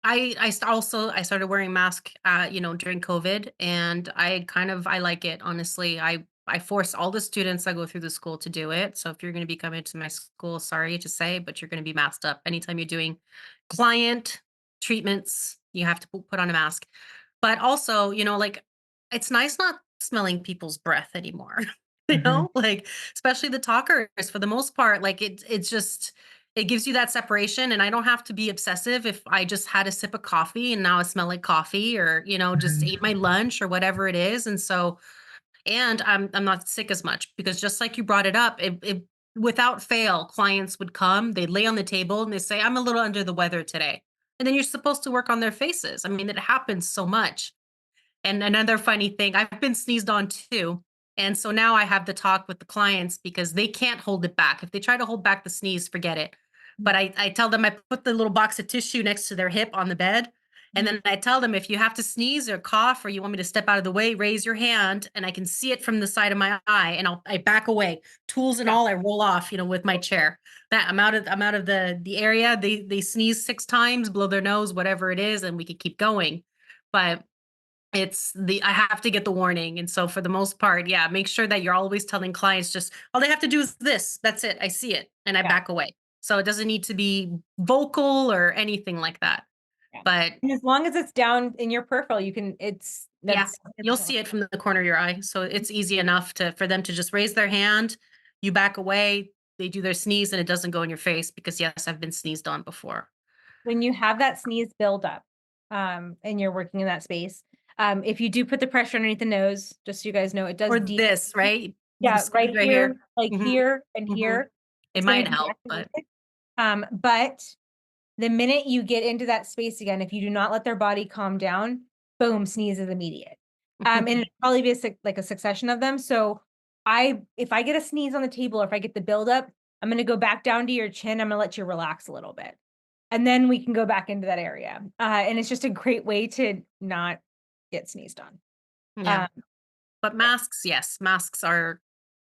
I started wearing mask during COVID, and I like it, honestly. I force all the students that go through the school to do it. So if you're going to be coming to my school, sorry to say, but you're going to be masked up anytime you're doing client treatments. You have to put on a mask. But also, like, it's nice not smelling people's breath anymore. Mhm. Like, especially the talkers, for the most part, like it's just it gives you that separation, and I don't have to be obsessive if I just had a sip of coffee and now I smell like coffee, or just Mhm. ate my lunch or whatever it is. And so, and I'm not sick as much because, just like you brought it up, it without fail, clients would come, they lay on the table and they say, "I'm a little under the weather today." And then you're supposed to work on their faces. I mean, it happens so much. And another funny thing, I've been sneezed on too. And so now I have the talk with the clients because they can't hold it back. If they try to hold back the sneeze, forget it. But I tell them, I put the little box of tissue next to their hip on the bed. And Mhm. then I tell them, if you have to sneeze or cough or you want me to step out of the way, raise your hand and I can see it from the side of my eye, and I back away. Tools and Yeah. all, I roll off, with my chair. That I'm out of the area. They sneeze 6 times, blow their nose, whatever it is, and we could keep going. But I have to get the warning. And so for the most part, yeah, make sure that you're always telling clients, just all they have to do is this. That's it. I see it and I Yeah. back away. So it doesn't need to be vocal or anything like that. Yeah. But And as long as it's down in your peripheral, you can yeah, it's you'll see it from the corner of your eye. So it's easy enough for them to just raise their hand, you back away, they do their sneeze and it doesn't go in your face, because yes, I've been sneezed on before. when you have that sneeze build up, and you're working in that space, if you do put the pressure underneath the nose, just so you guys know, it does Or deep. this, right? You Yeah, squeeze right right here, here. like Hmm. here and Hmm. here, It it's gonna might help, deactivate but it. But the minute you get into that space again, if you do not let their body calm down, boom, sneeze is immediate. And it'll probably be like a succession of them. So if I get a sneeze on the table or if I get the buildup, I'm gonna go back down to your chin. I'm gonna let you relax a little bit. And then we can go back into that area. And it's just a great way to not get sneezed on. yeah. Um, But masks, yes, masks are,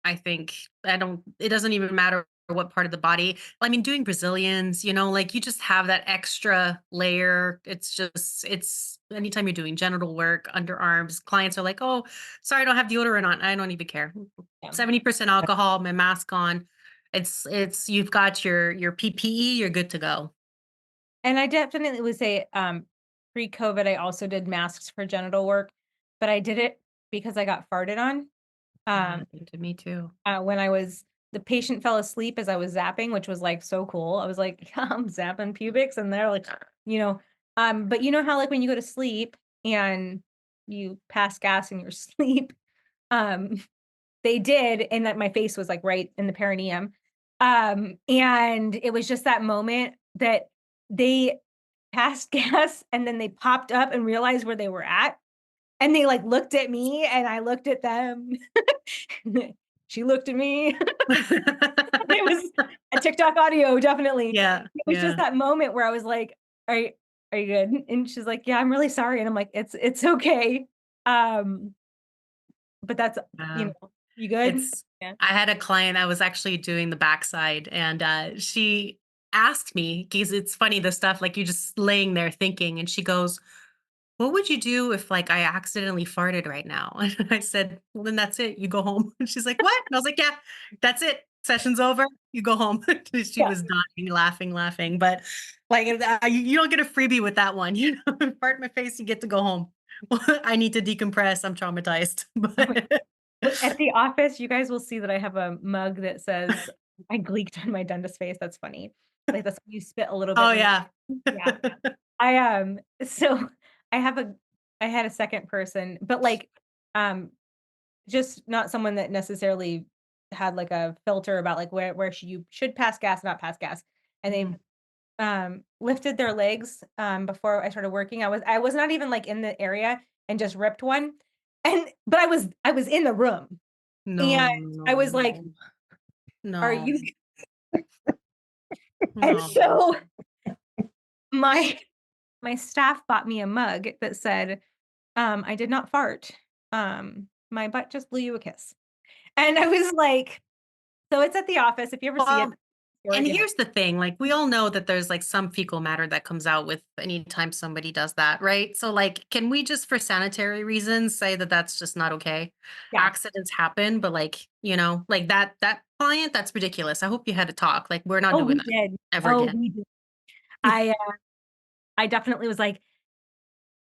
I think, it doesn't even matter what part of the body. I mean, doing Brazilians, like, you just have that extra layer. It's anytime you're doing genital work, underarms, clients are like, "Oh, sorry, I don't have deodorant on." I don't even care. yeah. 70% alcohol, my mask on. You've got your PPE, you're good to go. And I definitely would say, pre-COVID, I also did masks for genital work, but I did it because I got farted on. Yeah, Um, happened to me too. when the patient fell asleep as I was zapping, which was like so cool. I was like, yeah, I'm zapping pubics, and they're like, you know, but you know how like when you go to sleep and you pass gas in your sleep, um, they did, and that my face was like right in the perineum. And it was just that moment that they passed gas and then they popped up and realized where they were at. And they like looked at me and I looked at them. She looked at me. It was a TikTok audio, definitely. Yeah, It was just yeah. that moment where I was like, are you good?" And she's like, "Yeah, I'm really sorry." And I'm like, "It's okay." Um, but that's, you Yeah. know, "You good?" It's Yeah. I had a client, I was actually doing the backside, and, she asked me, because it's funny, the stuff, like, you're just laying there thinking, and she goes, "What would you do if, like, I accidentally farted right now?" And I said, "Well, then that's it, you go home." And she's like, "What?" And I was like, "Yeah, that's it. Session's over. You go home." She Yeah. was dying, laughing, but, like, you don't get a freebie with that one, you know? Fart in my face, you get to go home. I need to decompress, I'm traumatized, Oh my but But at the office, you guys will see that I have a mug that says, "I gleeked on my dentist face." That's funny. Like, that's when you spit a little bit Oh, when you're yeah. yeah. I, so I have a I had a second person, but, like, um, just not someone that necessarily had, like, a filter about, like, where you should pass gas, not pass gas, and they, Mhm. lifted their legs, before I started working. I was not even, like, in the area and just ripped one, but I was in the room, No, and I no, was like, no, "Are no, you" and no. so my my staff bought me a mug that said, "I did not fart. My butt just blew you a kiss." And I was like, so it's at the office. If you ever see it, Well, or, and you know, here's the thing, like, we all know that there's, like, some fecal matter that comes out with anytime somebody does that, right? So, like, can we just, for sanitary reasons, say that that's just not okay? yeah. Accidents happen, but, like, like, that client, that's ridiculous. I hope you had a talk, like, we're not Oh, doing we that did. ever Oh, again. we did. I, I definitely was like,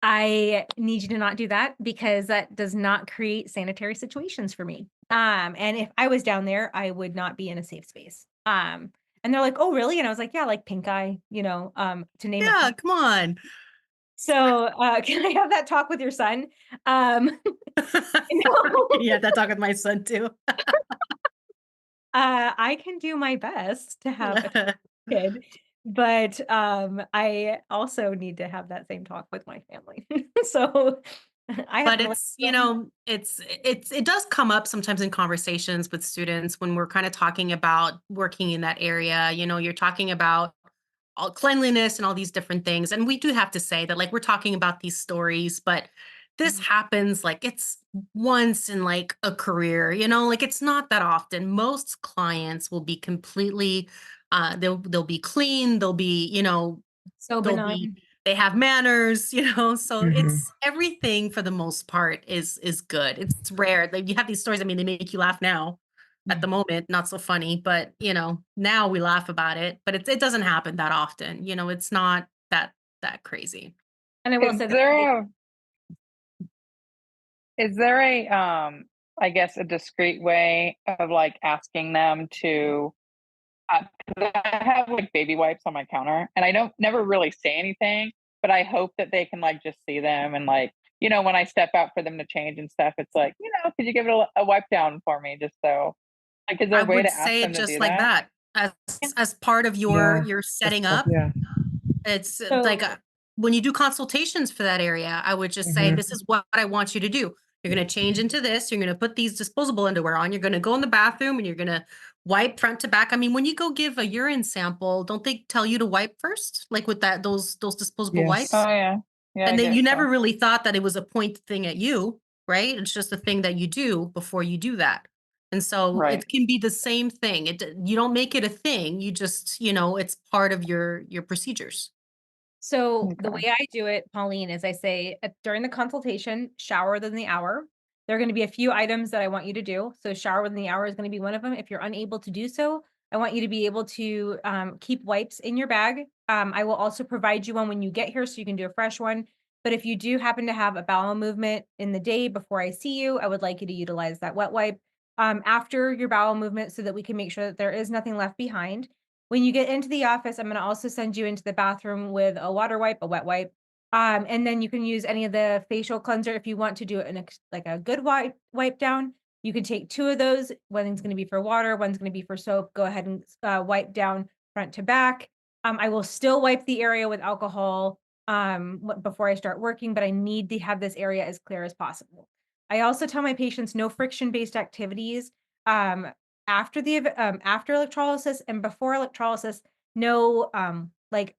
"I need you to not do that because that does not create sanitary situations for me." And if I was down there, I would not be in a safe space. And they're like, "Oh, really?" And I was like, "Yeah, like pink eye, to name a Yeah, few." come on. So, can I have that talk with your son? Um, no, Yeah, that talk with my son too. I can do my best to have a kid, but, I also need to have that same talk with my family. So, I have But to let it's, them. it does come up sometimes in conversations with students when we're kind of talking about working in that area. You're talking about all cleanliness and all these different things. And we do have to say that, like, we're talking about these stories, but this Mhm. happens, like, it's once in, like, a career, like, it's not that often. Most clients will be completely they'll be clean, they'll be, So they'll be benign. they have manners, so Mhm. it's everything for the most part is good. It's rare. Like, you have these stories, I mean, they make you laugh now. At the Mhm. moment, not so funny, but, now we laugh about it, but it doesn't happen that often. It's not that crazy. And I will Is say that there a is there a I guess a discreet way of like asking them to 'cause I have like baby wipes on my counter and I don't never really say anything, but I hope that they can like just see them and like, when I step out for them to change and stuff, it's like, could you give it a wipe down for me just so like is there I a way would to ask say it them to just do like that? that. As yeah. as part of your Yeah. your That's setting cool. up, Yeah. it's So like, when you do consultations for that area, I would just say, Mhm. "This is what I want you to do. You're gonna change into this, you're gonna put these disposable underwear on, you're gonna go in the bathroom, and you're gonna wipe front to back." I mean, when you go give a urine sample, don't they tell you to wipe first? Like, with those disposable Yes. wipes? Oh yeah. Yeah, I And then you guess never so. really thought that it was a point thing at you, right? It's just a thing that you do before you do that. And so Right. it can be the same thing. You don't make it a thing. You just, it's part of your procedures. So the way Okay. I do it, Pauline, is I say during the consultation, shower within the hour. There are going to be a few items that I want you to do. So shower within the hour is going to be one of them. If you're unable to do so, I want you to be able to keep wipes in your bag. I will also provide you one when you get here so you can do a fresh one. But if you do happen to have a bowel movement in the day before I see you, I would like you to utilize that wet wipe after your bowel movement so that we can make sure that there is nothing left behind. When you get into the office, I'm gonna also send you into the bathroom with a water wipe, a wet wipe, and then you can use any of the facial cleanser if you want to do it in like a good wipe down. You can take 2 of those. One's gonna be for water, one's gonna be for soap. Go ahead and wipe down front to back. I will still wipe the area with alcohol before I start working, but I need to have this area as clear as possible. I also tell my patients no friction-based activities um, after electrolysis and before electrolysis. No like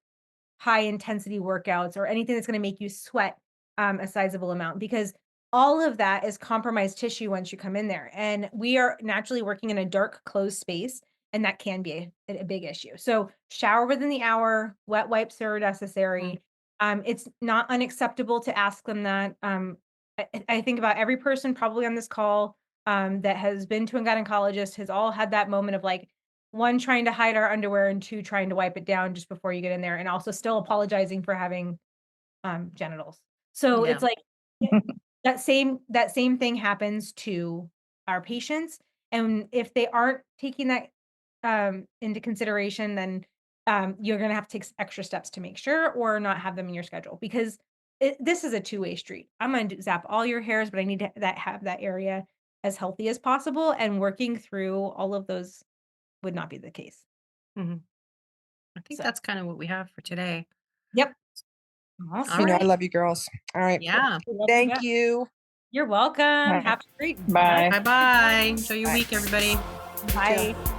high intensity workouts or anything that's going to make you sweat a sizable amount, because all of that is compromised tissue once you come in there. And we are naturally working in a dark, closed space, and that can be a big issue. So, shower within the hour, wet wipes are necessary. It's not unacceptable to ask them that. I think about every person probably on this call that has been to a gynecologist has all had that moment of like, one, trying to hide our underwear, and two, trying to wipe it down just before you get in there, and also still apologizing for having, genitals. So Yeah. it's like, yeah, that same thing happens to our patients, and if they aren't taking that, into consideration, then, you're gonna have to take extra steps to make sure or not have them in your schedule, because this is a two-way street. I'm gonna zap all your hairs, but I need to have that area as healthy as possible, and working through all of those would not be the case. Mhm. I think So, that's kind of what we have for today. yep. All Awesome. I right. love you girls. All right. Yeah. We love you Thank back. you. You're welcome. Bye. Have a great night. Bye. Bye bye. Enjoy your Bye. week, everybody. You too. Bye.